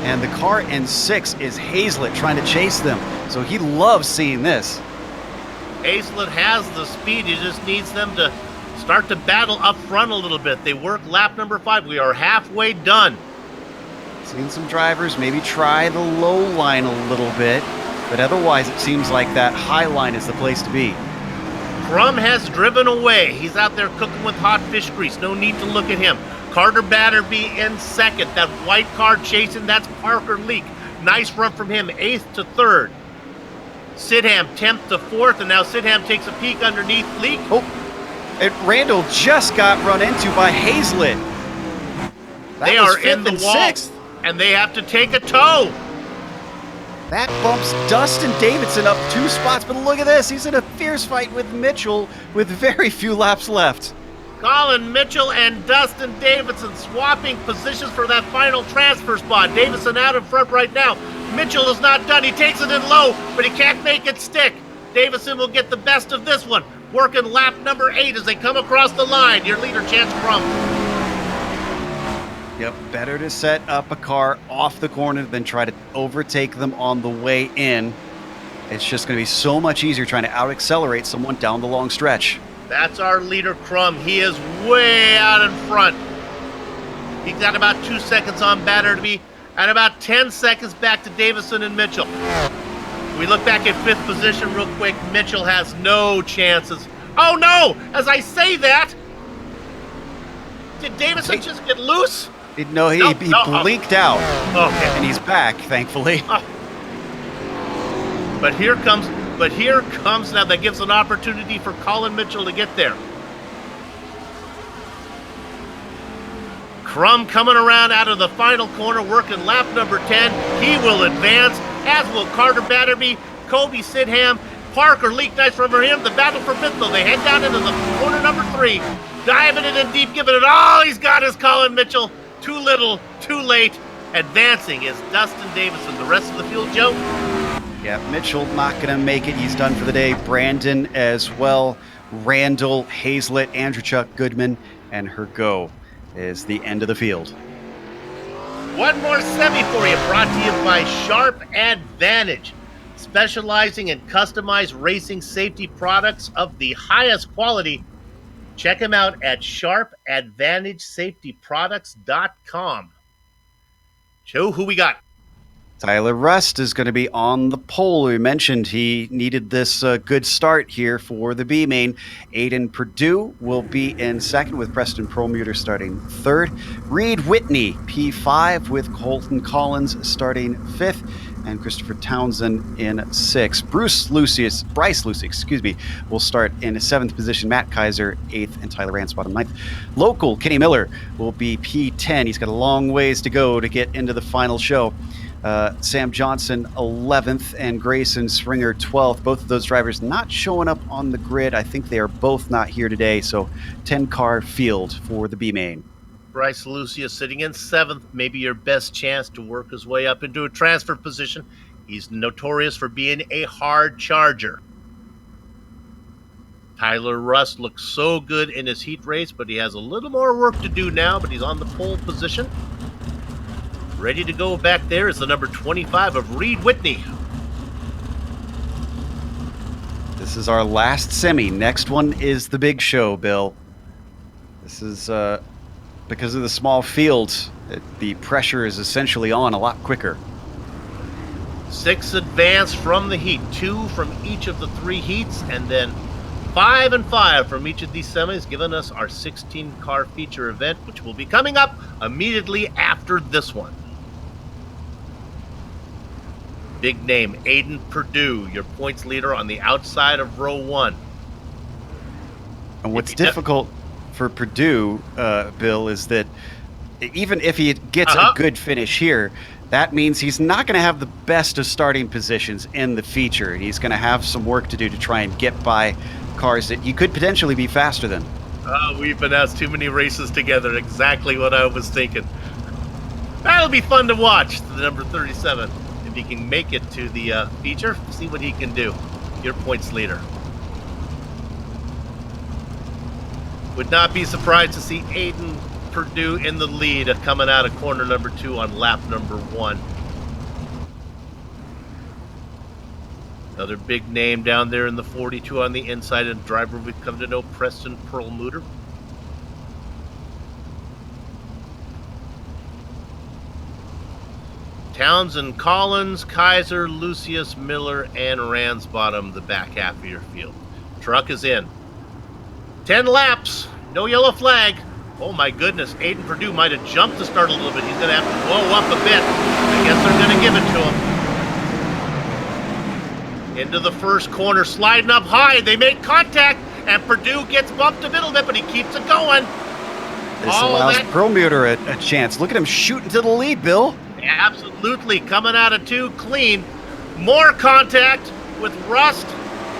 and the car in 6 is Hazlett trying to chase them. So he loves seeing this. Hazlett has the speed. He just needs them to start to battle up front a little bit. They work lap number 5. We are halfway done. Seen some drivers maybe try the low line a little bit, but otherwise it seems like that high line is the place to be. Crum has driven away. He's out there cooking with hot fish grease. No need to look at him. Carter Batterby in 2nd. That white car chasing, that's Parker Leak. Nice run from him, 8th to 3rd. Sidham 10th to 4th, and now Sidham takes a peek underneath Leak. Oh, and Randall just got run into by Hazlett. They are in the wall, 6th. And they have to take a tow. That bumps Dustin Davidson up 2 spots, but look at this. He's in a fierce fight with Mitchell with very few laps left. Colin Mitchell and Dustin Davidson swapping positions for that final transfer spot. Davidson out in front right now. Mitchell is not done. He takes it in low, but he can't make it stick. Davidson will get the best of this one. Working lap number 8 as they come across the line. Your leader, Chance Crum. Yep, better to set up a car off the corner than try to overtake them on the way in. It's just going to be so much easier trying to out-accelerate someone down the long stretch. That's our leader, Crum. He is way out in front. He's got about 2 seconds on Batterby and about 10 seconds back to Davison and Mitchell. We look back at 5th position real quick. Mitchell has no chances. Oh, no! As I say that, did Davison just get loose? No, he blinked out. Okay. And he's back, thankfully. But here comes now, that gives an opportunity for Colin Mitchell to get there. Crum coming around out of the final corner, working lap number 10. He will advance, as will Carter Batterby, Kobe Sidham, Parker Leak. Nice run for him. The battle for 5th, though. They head down into the corner number 3. Diving it in deep, giving it all he's got is Colin Mitchell. Too little, too late. Advancing is Dustin Davison. The rest of the field, Joe? Yeah, Mitchell not going to make it. He's done for the day. Brandon as well. Randall, Hazlett, Andrewchuk, Goodman, and Hergo is the end of the field. One more semi for you, brought to you by Sharp Advantage, specializing in customized racing safety products of the highest quality. Check them out at sharpadvantagesafetyproducts.com. Joe, who we got? Tyler Rust is going to be on the pole. We mentioned he needed this good start here for the B main. Aiden Perdue will be in 2nd with Preston Perlmutter starting 3rd. Reed Whitney, P5 with Colton Collins starting 5th. And Christopher Townsend in 6th. Bryce Lucius, will start in 7th position. Matt Kaiser, 8th, and Tyler Ransbottom, 9th. Local, Kenny Miller will be P10. He's got a long ways to go to get into the final show. Sam Johnson, 11th, and Grayson Springer, 12th. Both of those drivers not showing up on the grid. I think they are both not here today, so 10-car field for the B main. Bryce Lucius sitting in 7th, maybe your best chance to work his way up into a transfer position. He's notorious for being a hard charger. Tyler Rust looks so good in his heat race, but he has a little more work to do now, but he's on the pole position. Ready to go back there is the number 25 of Reed Whitney. This is our last semi. Next one is the big show, Bill. This is... because of the small field, the pressure is essentially on a lot quicker. 6 advance from the heat, 2 from each of the 3 heats, and then 5 and 5 from each of these semis, giving us our 16-car feature event, which will be coming up immediately after this one. Big name, Aiden Perdue, your points leader on the outside of row 1. And what's difficult for Perdue, Bill, is that even if he gets a good finish here, that means he's not going to have the best of starting positions in the feature. He's going to have some work to do to try and get by cars that he could potentially be faster than. We've been asked too many races together. Exactly what I was thinking. That'll be fun to watch, the number 37. If he can make it to the feature, see what he can do. Your points leader. Would not be surprised to see Aiden Perdue in the lead coming out of corner number 2 on lap number 1. Another big name down there in the 42 on the inside, and driver we've come to know, Preston Perlmutter. Townsend, Collins, Kaiser, Lucius, Miller, and Ransbottom, the back half of your field. Truck is in. 10 laps, no yellow flag. Oh my goodness, Aiden Perdue might have jumped to start a little bit. He's going to have to blow up a bit. I guess they're going to give it to him. Into the first corner, sliding up high. They make contact, and Perdue gets bumped a little bit, but he keeps it going. This allows Perlmutter a chance. Look at him shooting to the lead, Bill. Absolutely, coming out of 2 clean. More contact with Rust.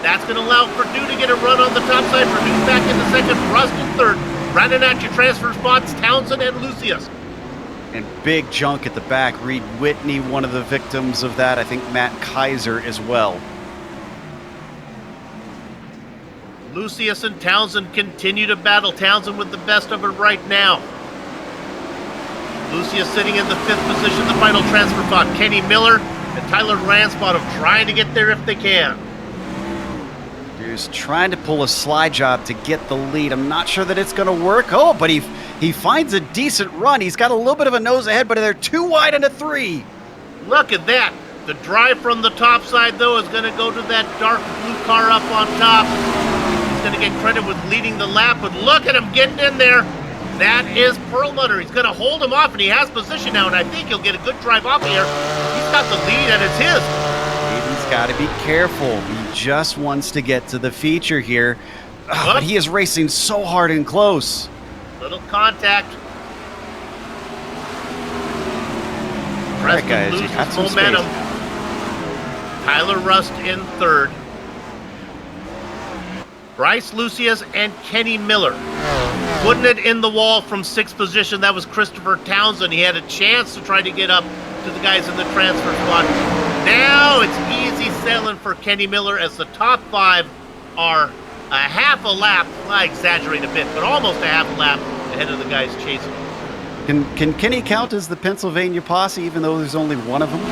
That's going to allow Perdue to get a run on the top side. Perdue back in the second, Rust in third. Running at your transfer spots, Townsend and Lucius. And big junk at the back. Reed Whitney, one of the victims of that. I think Matt Kaiser as well. Lucius and Townsend continue to battle. Townsend with the best of it right now. Lucius sitting in the 5th position, the final transfer spot. Kenny Miller and Tyler Ransbottom trying to get there if they can. He's trying to pull a slide job to get the lead. I'm not sure that it's going to work. Oh, but he finds a decent run. He's got a little bit of a nose ahead, but they're 2 wide into 3. Look at that. The drive from the top side, though, is going to go to that dark blue car up on top. He's going to get credit with leading the lap, but look at him getting in there. That is Perlmutter. He's going to hold him off, and he has position now, and I think he'll get a good drive off here. He's got the lead, and it's his. He's got to be careful. He just wants to get to the feature here. But he is racing so hard and close. Little contact. Preston loses momentum. Tyler Rust in third. Bryce Lucius and Kenny Miller. Putting it in the wall from 6th position, that was Christopher Townsend. He had a chance to try to get up to the guys in the transfer spot. Now it's easy sailing for Kenny Miller as the top 5 are a half a lap, I exaggerate a bit, but almost a half a lap ahead of the guys chasing. Can Kenny count as the Pennsylvania posse, even though there's only one of them?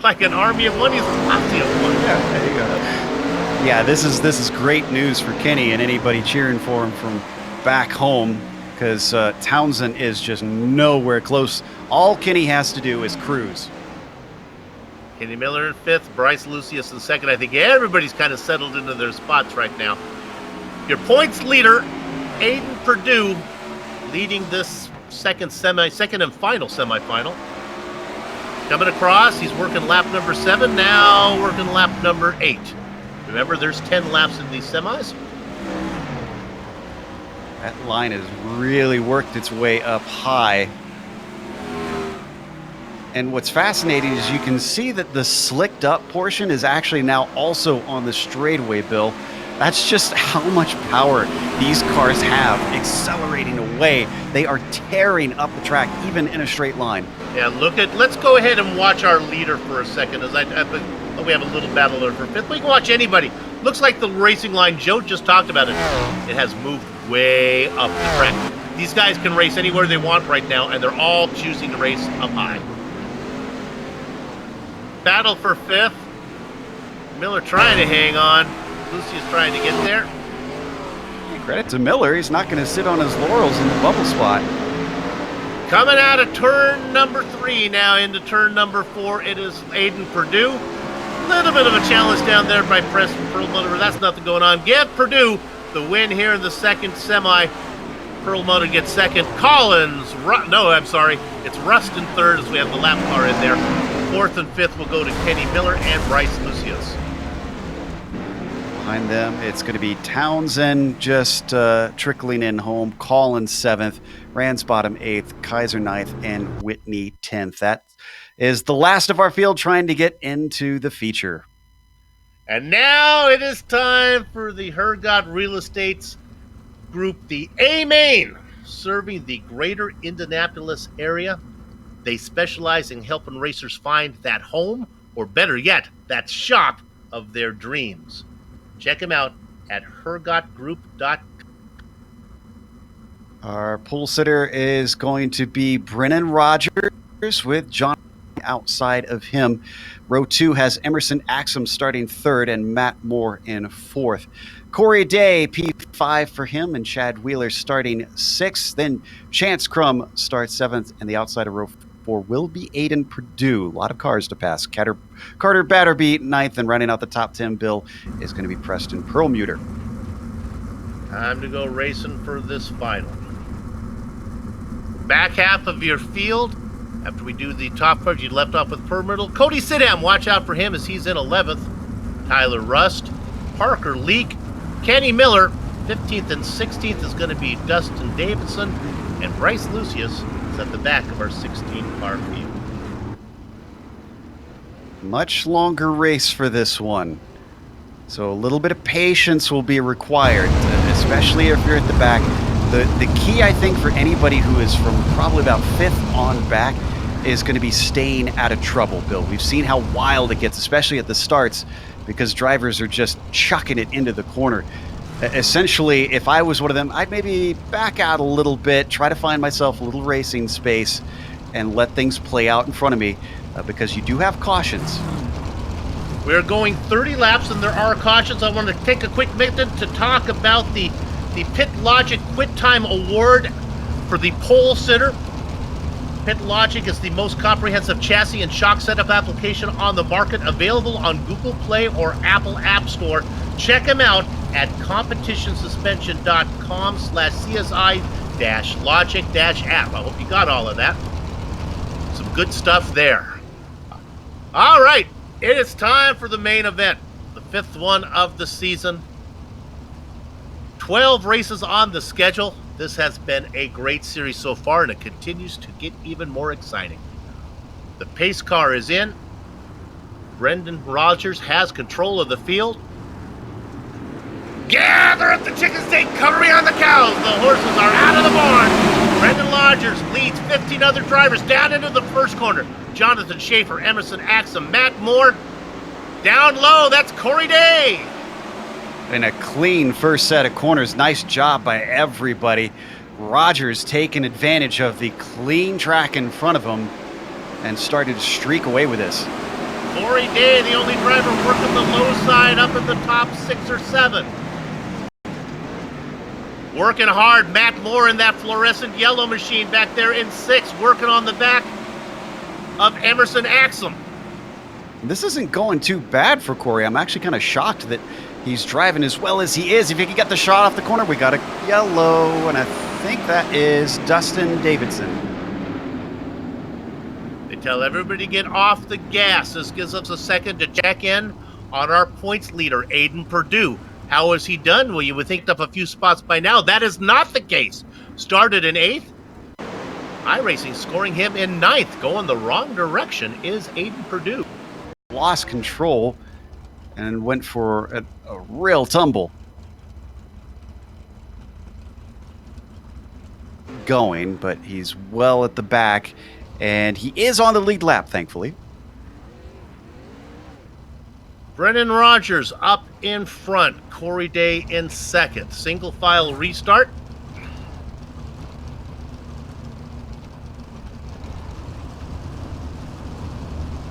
Like an army of one, he's a posse of one. Yeah, there you go. Yeah, this is great news for Kenny and anybody cheering for him from back home, because Townsend is just nowhere close. All Kenny has to do is cruise. Kenny Miller in 5th, Bryce Lucius in 2nd. I think everybody's kind of settled into their spots right now. Your points leader, Aiden Perdue, leading this second and final semifinal. Coming across, he's working lap number 7, now working lap number 8. Remember, there's 10 laps in these semis. That line has really worked its way up high. And what's fascinating is you can see that the slicked up portion is actually now also on the straightaway, Bill. That's just how much power these cars have accelerating away. They are tearing up the track, even in a straight line. Yeah, let's go ahead and watch our leader for a second. As we have a little battler for 5th. We can watch anybody. Looks like the racing line, Joe just talked about it. It has moved way up the track. These guys can race anywhere they want right now, and they're all choosing to race up high. Battle for 5th. Miller trying to hang on. Lucius trying to get there. Credit to Miller. He's not going to sit on his laurels in the bubble spot. Coming out of turn number 3 now into turn number 4, it is Aiden Perdue. Little bit of a challenge down there by Preston Perlmutter, but that's nothing going on. Give Purdue the win here in the second semi. Perlmutter gets second. Collins, it's Rust in third as we have the lap car in there. Fourth and fifth will go to Kenny Miller and Bryce Lucius. Behind them, it's going to be Townsend just trickling in home. Collins 7th, Ransbottom 8th, Kaiser 9th, and Whitney 10th. That is the last of our field trying to get into the feature. And now it is time for the Hergot Real Estates Group, the A-Main, serving the greater Indianapolis area. They specialize in helping racers find that home, or better yet, that shop of their dreams. Check them out at hergotgroup.com. Our pole sitter is going to be Brennan Rogers with John outside of him. Row 2 has Emerson Axum starting 3rd and Matt Moore in 4th. Corey Day, P5 for him, and Chad Wheeler starting 6th. Then Chance Crum starts 7th, and the outside of row 4 will be Aiden Purdue. A lot of cars to pass. Carter Batterby 9th, and running out the top 10 bill is going to be Preston Perlmutter. Time to go racing for this final. Back half of your field, after we do the top part, you left off with Perlmutter. Cody Sidham, watch out for him as he's in 11th. Tyler Rust, Parker Leak, Kenny Miller, 15th and 16th is going to be Dustin Davidson, and Bryce Lucius is at the back of our 16-car field. Much longer race for this one. So a little bit of patience will be required, especially if you're at the back. The key, I think, for anybody who is from probably about 5th on back is going to be staying out of trouble, Bill. We've seen how wild it gets, especially at the starts, because drivers are just chucking it into the corner. Essentially, if I was one of them, I'd maybe back out a little bit, try to find myself a little racing space, and let things play out in front of me, because you do have cautions. We're going 30 laps, and there are cautions. I want to take a quick minute to talk about the Pit Logic Quit Time Award for the pole sitter. Pit Logic is the most comprehensive chassis and shock setup application on the market, available on Google Play or Apple App Store. Check them out at competitionsuspension.com/CSI-logic-app. I hope you got all of that. Some good stuff there. All right, it is time for the main event, the 5th one of the season. 12 races on the schedule. This has been a great series so far, and it continues to get even more exciting. The pace car is in. Brendan Rogers has control of the field. Gather at the chicken steak, cover me on the cows. The horses are out of the barn. Brendan Rogers leads 15 other drivers down into the first corner. Jonathan Schaefer, Emerson Axum, Matt Moore. Down low, that's Corey Day. In a clean first set of corners. Nice job by everybody. Rogers taking advantage of the clean track in front of him and started to streak away with this. Corey Day, the only driver working the low side up in the top 6 or 7. Working hard, Matt Moore in that fluorescent yellow machine back there in 6th, working on the back of Emerson Axum. This isn't going too bad for Corey. I'm actually kind of shocked that he's driving as well as he is. If he can get the shot off the corner, we got a yellow, and I think that is Dustin Davidson. They tell everybody to get off the gas. This gives us a second to check in on our points leader, Aiden Purdue. How has he done? Well, you would think up a few spots by now. That is not the case. Started in 8th. iRacing scoring him in 9th. Going the wrong direction is Aiden Purdue. Lost control and went for a real tumble. Going, but he's well at the back, and he is on the lead lap, thankfully. Brendan Rogers up in front. Corey Day in 2nd. Single file restart.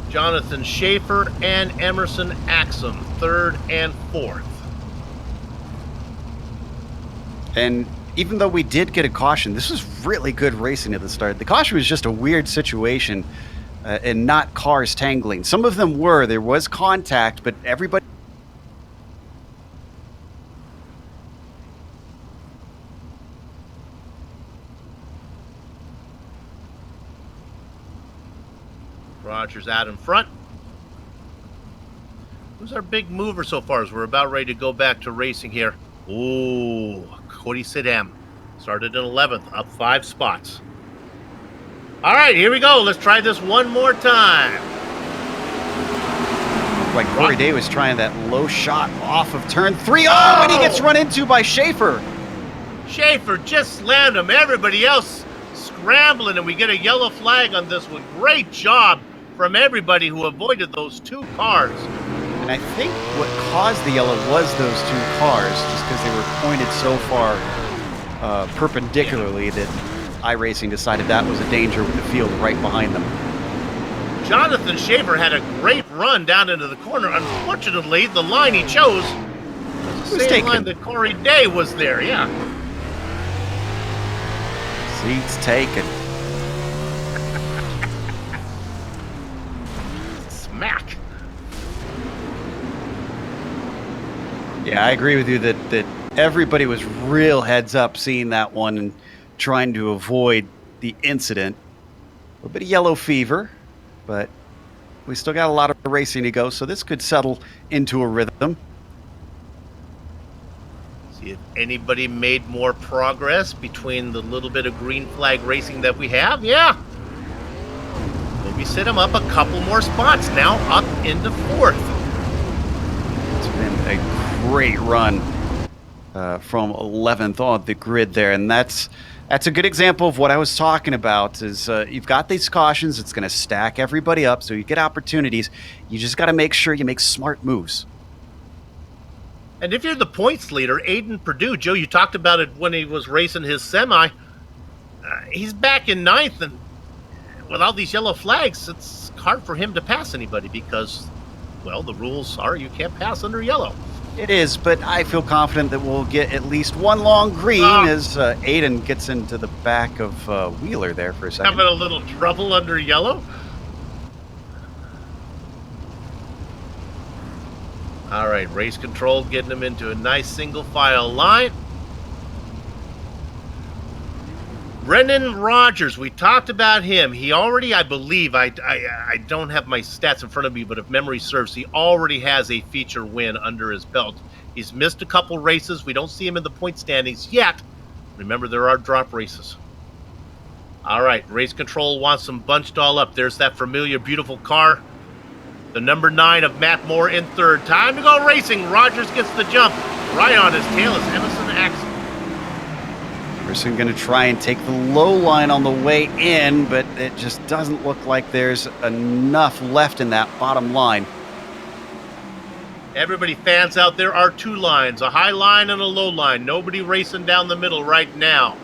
Jonathan Schaefer and Emerson Axum, 3rd and 4th. And even though we did get a caution, this was really good racing at the start. The caution was just a weird situation and not cars tangling. Some of them were. There was contact, but everybody... Rogers out in front. Who's our big mover so far as we're about ready to go back to racing here? Ooh, Cody Sidham started in 11th, up 5 spots. All right, here we go. Let's try this one more time. Like Corey Day was trying that low shot off of turn 3. Oh, and he gets run into by Schaefer. Schaefer just slammed him. Everybody else scrambling, and we get a yellow flag on this one. Great job from everybody who avoided those 2 cars. And I think what caused the yellow was those 2 cars, just because they were pointed so far perpendicularly that iRacing decided that was a danger with the field right behind them. Jonathan Schaefer had a great run down into the corner. Unfortunately, the line he chose was the same line that Corey Day was there, yeah. Seats taken. Smack. Yeah, I agree with you that everybody was real heads up seeing that one and trying to avoid the incident. A little bit of yellow fever, but we still got a lot of racing to go, so this could settle into a rhythm. See if anybody made more progress between the little bit of green flag racing that we have. Yeah. Maybe set them up a couple more spots now, up into 4th. It's been a great run from 11th on the grid there, and that's a good example of what I was talking about. Is you've got these cautions, it's going to stack everybody up, so you get opportunities. You just got to make sure you make smart moves. And if you're the points leader, Aiden Perdue, Joe, you talked about it when he was racing his semi. He's back in 9th, and with all these yellow flags, it's hard for him to pass anybody because, well, the rules are you can't pass under yellow. It is, but I feel confident that we'll get at least one long green as Aiden gets into the back of Wheeler there for a second. Having a little trouble under yellow. All right, race control getting him into a nice single file line. Brendan Rogers, we talked about him. He already, I believe, I don't have my stats in front of me, but if memory serves, he already has a feature win under his belt. He's missed a couple races. We don't see him in the point standings yet. Remember, there are drop races. All right, race control wants them bunched all up. There's that familiar, beautiful car. The number 9 of Matt Moore in 3rd. Time to go racing. Rogers gets the jump. Right on his tail is Emerson Axel. Emerson going to try and take the low line on the way in, but it just doesn't look like there's enough left in that bottom line. Everybody, fans out there, are 2 lines, a high line and a low line. Nobody racing down the middle right now.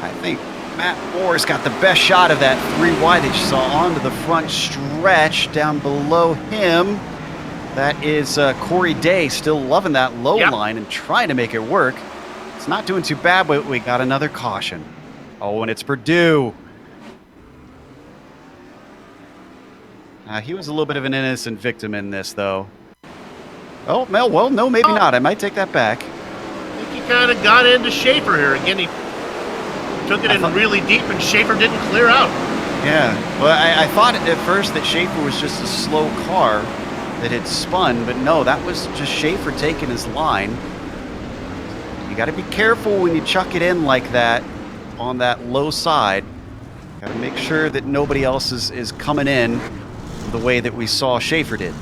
I think Matt Moore's got the best shot of that 3 wide that you saw onto the front stretch. Down below him, that is Corey Day, still loving that low line and trying to make it work. It's not doing too bad, but we got another caution. Oh, and it's Perdue. He was a little bit of an innocent victim in this, though. Oh, well, no, maybe not. I might take that back. I think he kind of got into Schaefer here. Again, he took it in really deep, and Schaefer didn't clear out. Yeah, well, I thought at first that Schaefer was just a slow car that had spun, but no, that was just Schaefer taking his line. You got to be careful when you chuck it in like that on that low side. Got to make sure that nobody else is coming in the way that we saw Schaefer did.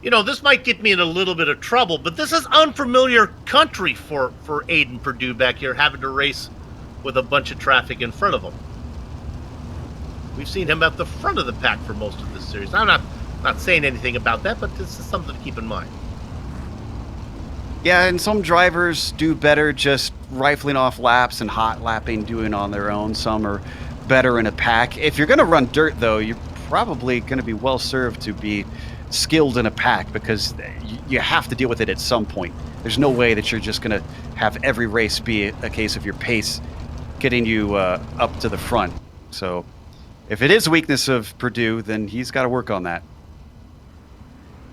You know, this might get me in a little bit of trouble, but this is unfamiliar country for Aiden Perdue back here, having to race with a bunch of traffic in front of him. We've seen him at the front of the pack for most of this series. I'm not saying anything about that, but this is something to keep in mind. Yeah, and some drivers do better just rifling off laps and hot lapping, doing on their own. Some are better in a pack. If you're going to run dirt, though, you're probably going to be well served to be skilled in a pack, because you have to deal with it at some point. There's no way that you're just going to have every race be a case of your pace getting you up to the front. So if it is a weakness of Purdue, then he's got to work on that.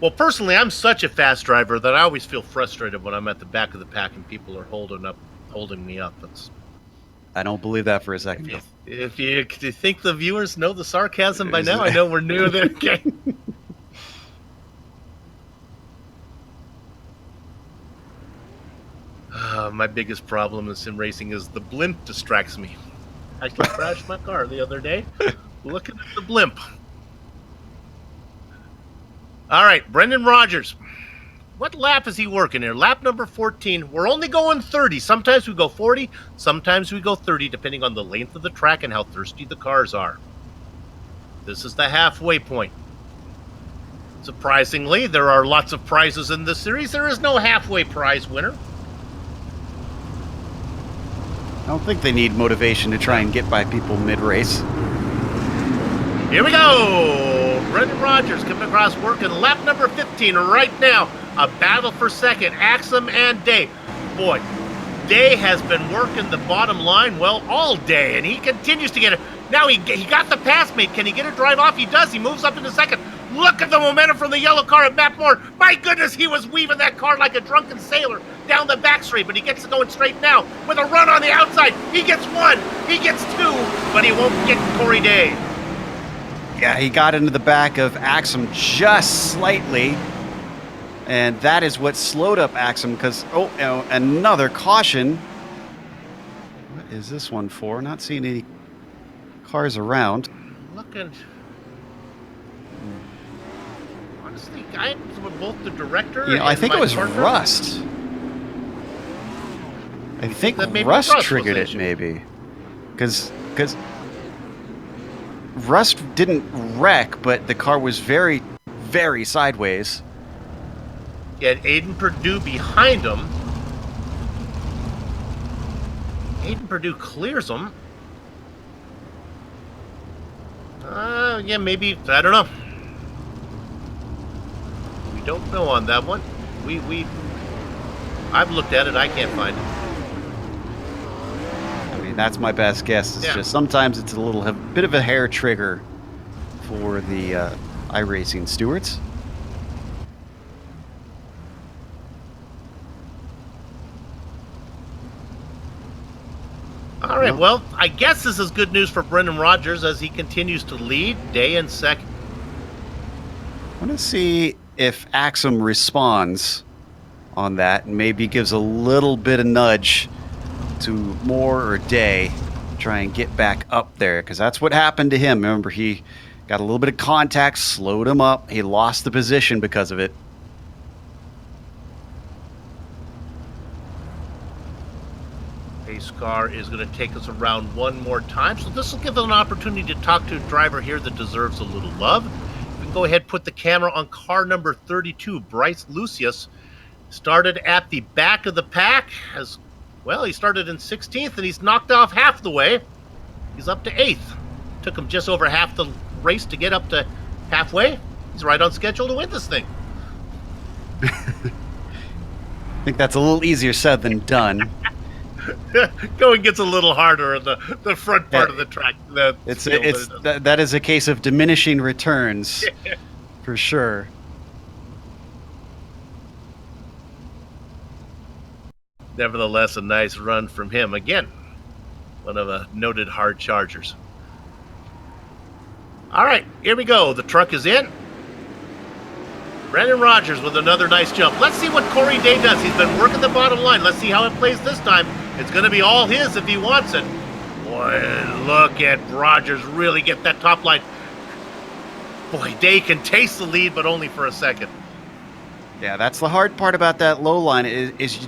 Well, personally, I'm such a fast driver that I always feel frustrated when I'm at the back of the pack and people are holding me up. I don't believe that for a second. If you think the viewers know the sarcasm by now, I know we're new to the game. My biggest problem in sim racing is the blimp distracts me. I actually crashed my car the other day looking at the blimp. All right, Brendan Rogers. What lap is he working here? Lap number 14. We're only going 30. Sometimes we go 40. Sometimes we go 30, depending on the length of the track and how thirsty the cars are. This is the halfway point. Surprisingly, there are lots of prizes in this series. There is no halfway prize winner. I don't think they need motivation to try and get by people mid-race. Here we go. Brendan Rogers coming across working lap number 15 right now. A battle for second. Axum and Day. Boy, Day has been working the bottom line, well, all day, and he continues to get it. Now he got the pass made. Can he get a drive off? He does. He moves up into second. Look at the momentum from the yellow car at Matt Moore. My goodness, he was weaving that car like a drunken sailor down the back straight, but he gets it going straight now with a run on the outside. He gets one. He gets two, but he won't get Corey Day. Yeah, he got into the back of Axum just slightly, and that is what slowed up Axum because, another caution. What is this one for? Not seeing any cars around. Looking. Honestly, guys with both the director and I think it was partner. Rust. I think Rust triggered it, maybe. Because Rust didn't wreck, but the car was very, very sideways. He had Aiden Purdue behind him. Aiden Purdue clears him. Yeah, maybe, I don't know. We don't know on that one. I've looked at it, I can't find it. I mean, that's my best guess. It's just sometimes it's a bit of a hair trigger for the iRacing stewards. All right, well, I guess this is good news for Brendan Rogers as he continues to lead. Day in second. I want to see if Axum responds on that and maybe gives a little bit of nudge to Moore or Day, try and get back up there, because that's what happened to him. Remember, he got a little bit of contact, slowed him up. He lost the position because of it. Pace car is going to take us around one more time, so this will give us an opportunity to talk to a driver here that deserves a little love. We can go ahead and put the camera on car number 32. Bryce Lucius started at the back of the pack. As well, he started in 16th, and he's knocked off half the way. He's up to 8th. Took him just over half the race to get up to halfway. He's right on schedule to win this thing. I think that's a little easier said than done. Going gets a little harder in the front part of the track. That is a case of diminishing returns, for sure. Nevertheless, a nice run from him. Again, one of the noted hard chargers. All right, here we go. The truck is in. Brendan Rogers with another nice jump. Let's see what Corey Day does. He's been working the bottom line. Let's see how it plays this time. It's going to be all his if he wants it. Boy, look at Rogers really get that top line. Boy, Day can taste the lead, but only for a second. Yeah, that's the hard part about that low line is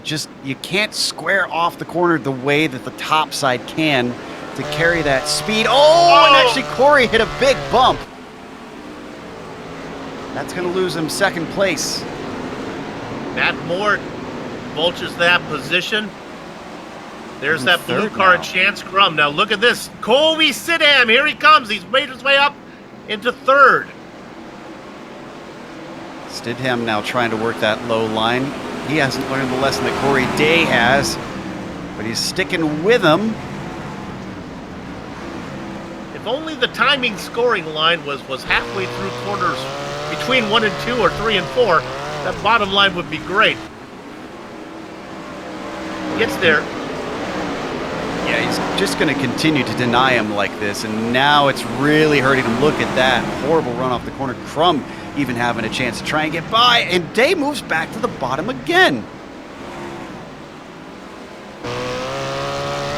you can't square off the corner the way that the top side can to carry that speed. And actually Corey hit a big bump. That's going to lose him second place. Matt Moore vultures that position. There's that blue car and Chance Crum. Now look at this. Colby Sidham, here he comes. He's made his way up into third. Stidham now trying to work that low line. He hasn't learned the lesson that Corey Day has, but he's sticking with him. only the timing scoring line was halfway through corners between 1 and 2 or 3 and 4, that bottom line would be great. Gets there. Yeah, he's just going to continue to deny him like this, and now it's really hurting him. Look at that horrible run off the corner. Crum even having a chance to try and get by, and Day moves back to the bottom again.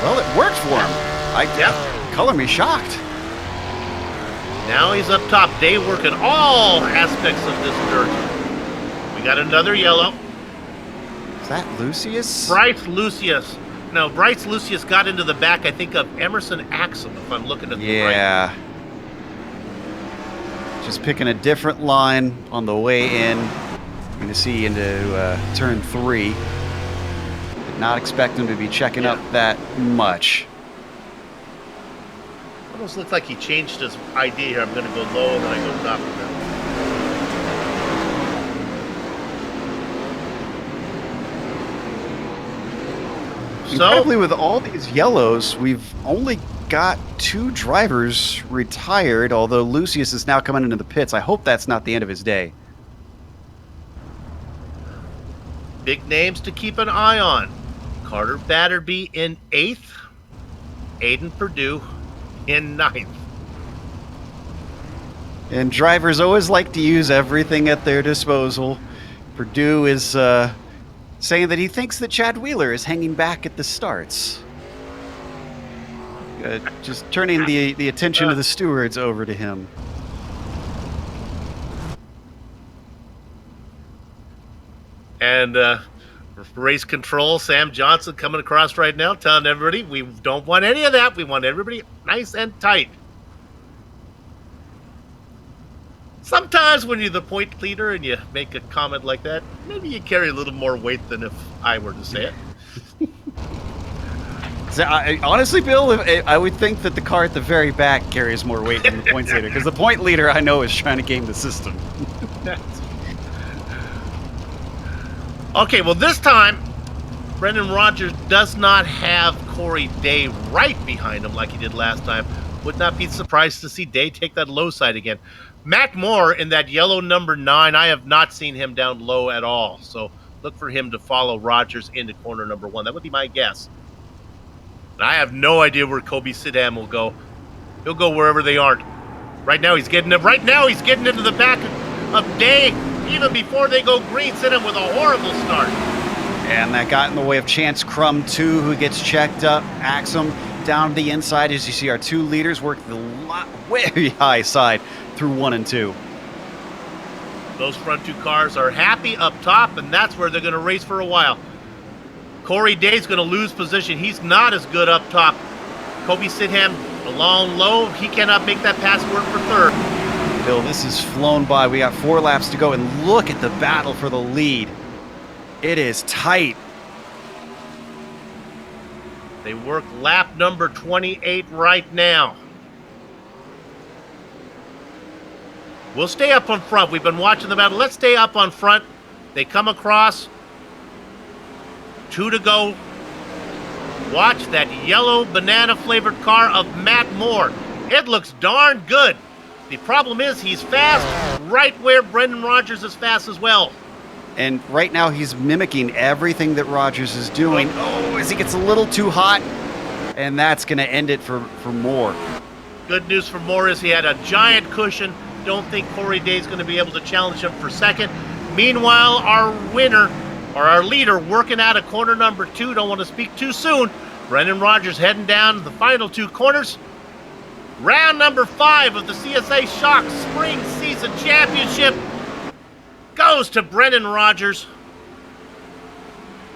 Well, it worked for him. Color me shocked. Now he's up top. Day working all aspects of this dirt. We got another yellow. Is that Lucius? Bryce Lucius. No, Bryce Lucius got into the back, I think, of Emerson Axum, if I'm looking at the right. Yeah. Just picking a different line on the way in. You're going to see into turn 3. Did not expect him to be checking up that much. Almost looks like he changed his idea here. I'm going to go low and then I go top of him. Incredibly, with all these yellows, we've only got 2 drivers retired, although Lucius is now coming into the pits. I hope that's not the end of his day. Big names to keep an eye on. Carter Batterby in 8th. Aiden Perdue in 9th. And drivers always like to use everything at their disposal. Perdue is saying that he thinks that Chad Wheeler is hanging back at the starts. Just turning the attention of the stewards over to him. And race control, Sam Johnson coming across right now, telling everybody we don't want any of that. We want everybody nice and tight. Sometimes when you're the point leader and you make a comment like that, maybe you carry a little more weight than if I were to say it. So honestly, Bill, I would think that the car at the very back carries more weight than the points leader, because the point leader I know is trying to game the system. Okay, well this time, Brendan Rogers does not have Corey Day right behind him like he did last time. Would not be surprised to see Day take that low side again. Matt Moore in that yellow number 9, I have not seen him down low at all. So look for him to follow Rogers into corner number 1. That would be my guess. And I have no idea where Kobe Sidham will go. He'll go wherever they aren't. Right now he's getting into the back of Day even before they go green. Sidham with a horrible start. And that got in the way of Chance Crum, too, who gets checked up. Axum down the inside as you see our 2 leaders work the very high side through 1 and 2. Those front 2 cars are happy up top, and that's where they're going to race for a while. Corey Day's going to lose position. He's not as good up top. Kobe Sidham along low. He cannot make that pass work for 3rd. Bill, this has flown by. We got 4 laps to go, and look at the battle for the lead. It is tight. They work lap number 28 right now. We'll stay up on front. We've been watching the battle. Let's stay up on front. They come across. 2 to go. Watch that yellow banana-flavored car of Matt Moore. It looks darn good. The problem is he's fast right where Brendan Rogers is fast as well. And right now he's mimicking everything that Rogers is doing. Oh, as he gets a little too hot. And that's going to end it for Moore. Good news for Moore is he had a giant cushion. Don't think Corey Day's going to be able to challenge him for 2nd. Meanwhile, our winner, or our leader, working out of corner number 2. Don't want to speak too soon. Brendan Rogers heading down the final 2 corners. Round number 5 of the CSI Shocks Spring Season Championship goes to Brendan Rogers.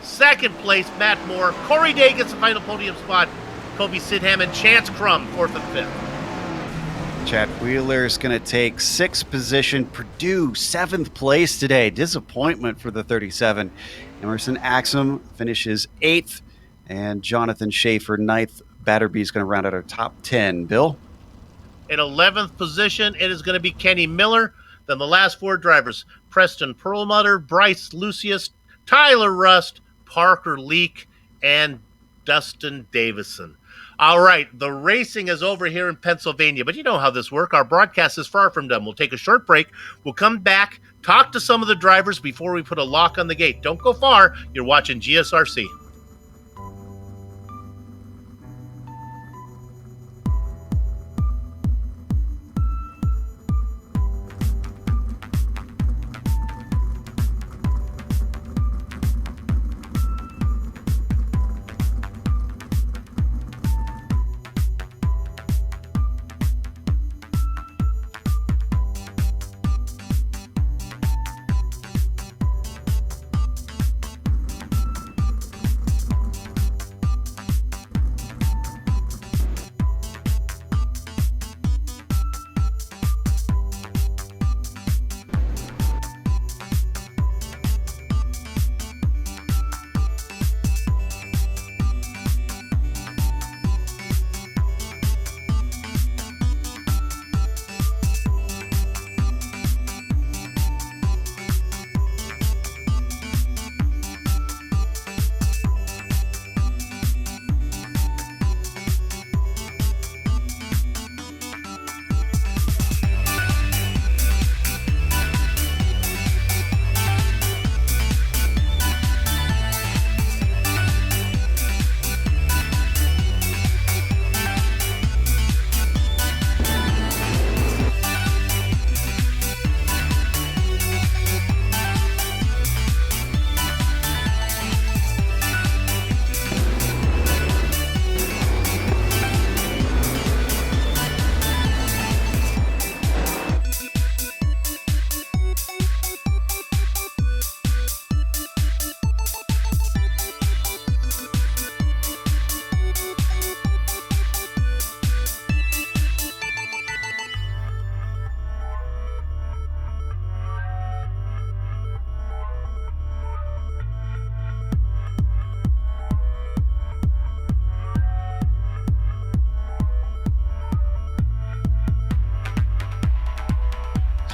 2nd place, Matt Moore. Corey Day gets the final podium spot. Kobe Sidham and Chance Crum, 4th and 5th. Chad Wheeler is going to take 6th position. Purdue, 7th place today. Disappointment for the 37. Emerson Axum finishes 8th. And Jonathan Schaefer, 9th. Batterby is going to round out our top 10. Bill? In 11th position, it is going to be Kenny Miller. Then the last 4 drivers, Preston Perlmutter, Bryce Lucius, Tyler Rust, Parker Leak, and Dustin Davison. All right, the racing is over here in Pennsylvania, but you know how this works. Our broadcast is far from done. We'll take a short break. We'll come back, talk to some of the drivers before we put a lock on the gate. Don't go far. You're watching GSRC.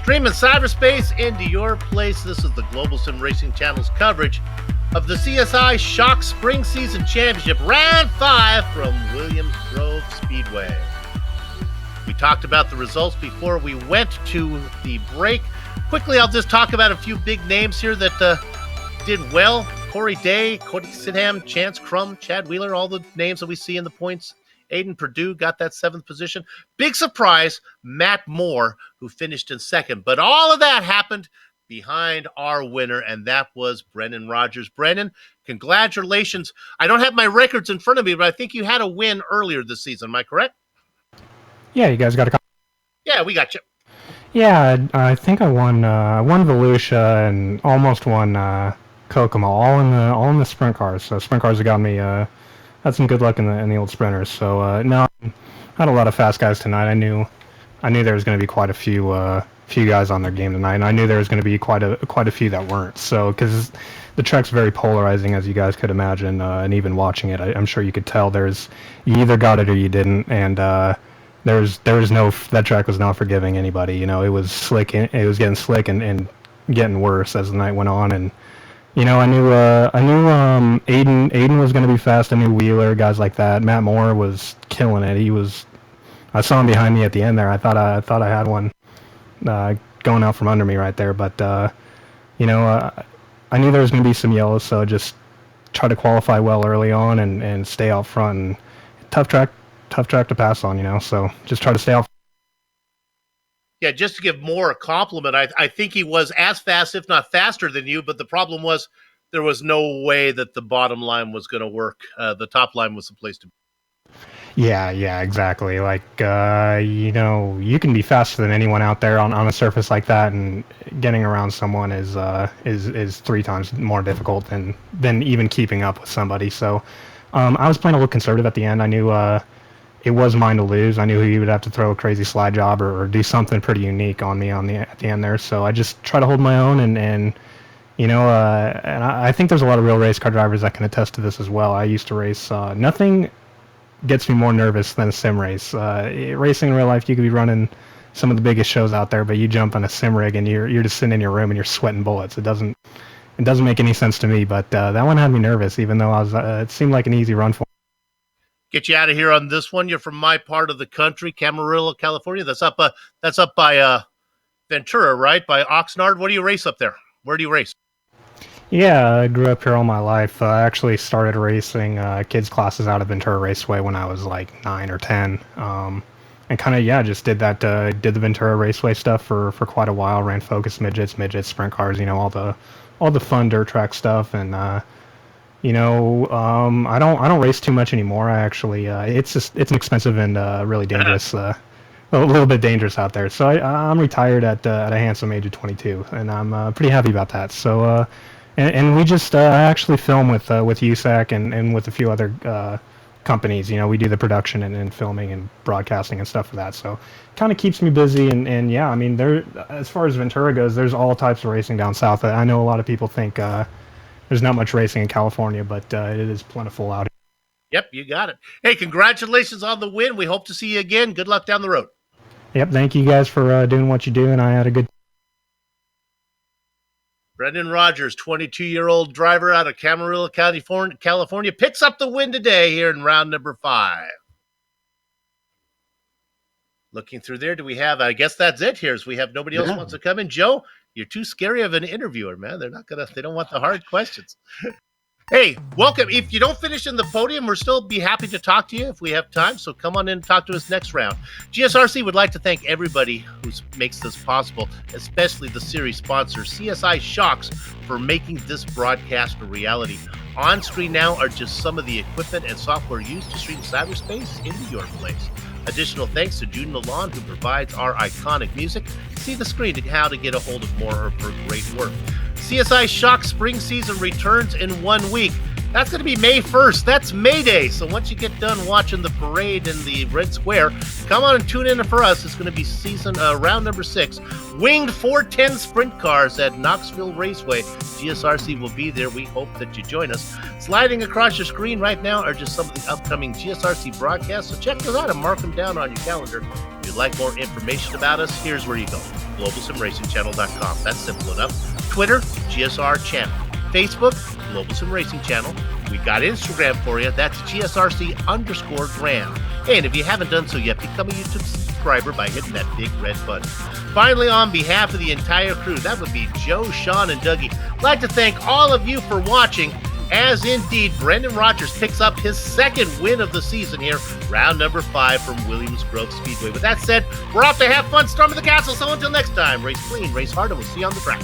Streaming cyberspace into your place. This is the Global Sim Racing Channel's coverage of the CSI Shocks Spring Season Championship, Round 5 from Williams Grove Speedway. We talked about the results before we went to the break. Quickly, I'll just talk about a few big names here that did well. Corey Day, Cody Sidham, Chance Crum, Chad Wheeler, all the names that we see in the points. Aiden Perdue got that 7th position. Big surprise, Matt Moore, who finished in 2nd. But all of that happened behind our winner, and that was Brennan Rogers. Brennan, congratulations. I don't have my records in front of me, but I think you had a win earlier this season. Am I correct? Yeah, you guys got a call. Yeah, we got you. Yeah, I think I won Volusia and almost won Kokomo, all in the sprint cars. So sprint cars have got me had some good luck in the old sprinters. So no, I had a lot of fast guys tonight. I knew there was going to be quite a few guys on their game tonight, and I knew there was going to be quite a few that weren't. So because the track's very polarizing, as you guys could imagine, and even watching it, I'm sure you could tell you either got it or you didn't, and that track was not forgiving anybody. You know, it was slick, it was getting slick and getting worse as the night went on, and you know, I knew Aiden was going to be fast. I knew Wheeler, guys like that. Matt Moore was killing it. I saw him behind me at the end there. I thought I had one going out from under me right there. But you know, I knew there was going to be some yellows, so just try to qualify well early on and stay out front. And tough track to pass on, you know. So just try to stay out. Yeah, just to give Moore a compliment, I think he was as fast, if not faster than you, but the problem was there was no way that the bottom line was going to work. The top line was the place to be. Yeah, exactly. Like, you know, you can be faster than anyone out there on a surface like that, and getting around someone is 3 times more difficult than even keeping up with somebody. So I was playing a little conservative at the end. I knew it was mine to lose. I knew he would have to throw a crazy slide job or do something pretty unique on me at the end there. So I just try to hold my own and you know, and I think there's a lot of real race car drivers that can attest to this as well. I used to race. Nothing gets me more nervous than a sim race. Racing in real life, you could be running some of the biggest shows out there, but you jump on a sim rig and you're just sitting in your room and you're sweating bullets. It doesn't. It, doesn't make any sense to me, but that one had me nervous, even though it seemed like an easy run for me. Get you out of here on this one. You're from my part of the country, Camarillo, California. That's up by Ventura, right? By Oxnard. What do you race up there? Where do you race? Yeah, I grew up here all my life. I actually started racing kids classes out of Ventura Raceway when I was like 9 or 10. And kind of, just did that, did the Ventura Raceway stuff for quite a while. Ran Focus midgets, sprint cars, all the fun dirt track stuff. And, I don't race too much anymore. I actually, it's an expensive and really dangerous, a little bit dangerous out there. So I'm retired at a handsome age of 22, and I'm pretty happy about that. So, and we just actually film with USAC and with a few other companies. We do the production and filming and broadcasting and stuff for that. So kind of keeps me busy. And yeah, I mean, as far as Ventura goes, there's all types of racing down south. I know a lot of people think there's not much racing in California, but it is plentiful out here. Yep, you got it. Hey, congratulations on the win. We hope to see you again. Good luck down the road. Yep, thank you guys for doing what you do, and I had a good Brendan Rogers, 22-year-old driver out of Camarillo, California, picks up the win today here in round number 5. Looking through there, do we have, I guess that's it here, as we have nobody else wants to come in. Joe, you're too scary of an interviewer, man. They don't want the hard questions. Hey, welcome. If you don't finish in the podium, we'll still be happy to talk to you if we have time. So come on in and talk to us next round. GSRC would like to thank everybody who makes this possible, especially the series sponsor, CSI Shocks, for making this broadcast a reality. On screen now are just some of the equipment and software used to stream cyberspace into your place. Additional thanks to June Lalonde, who provides our iconic music. See the screen to how to get a hold of more of her great work. CSI Shocks spring season returns in 1 week. That's going to be May 1st. That's May Day. So once you get done watching the parade in the Red Square, come on and tune in for us. It's going to be round number 6. Winged 410 sprint cars at Knoxville Raceway. GSRC will be there. We hope that you join us. Sliding across your screen right now are just some of the upcoming GSRC broadcasts. So check those out and mark them down on your calendar. If you'd like more information about us, here's where you go. GlobalSimRacingChannel.com. That's simple enough. Twitter, GSR Channel. Facebook, Global Sim Racing Channel. We got Instagram for you. That's GSRC_Graham. Hey, and if you haven't done so yet, become a YouTube subscriber by hitting that big red button. Finally, on behalf of the entire crew, that would be Joe, Sean, and Dougie, I'd like to thank all of you for watching, as indeed Brendan Rogers picks up his second win of the season here, round number 5 from Williams Grove Speedway. With that said, we're off to have fun, storm of the castle. So until next time, race clean, race hard, and we'll see you on the track.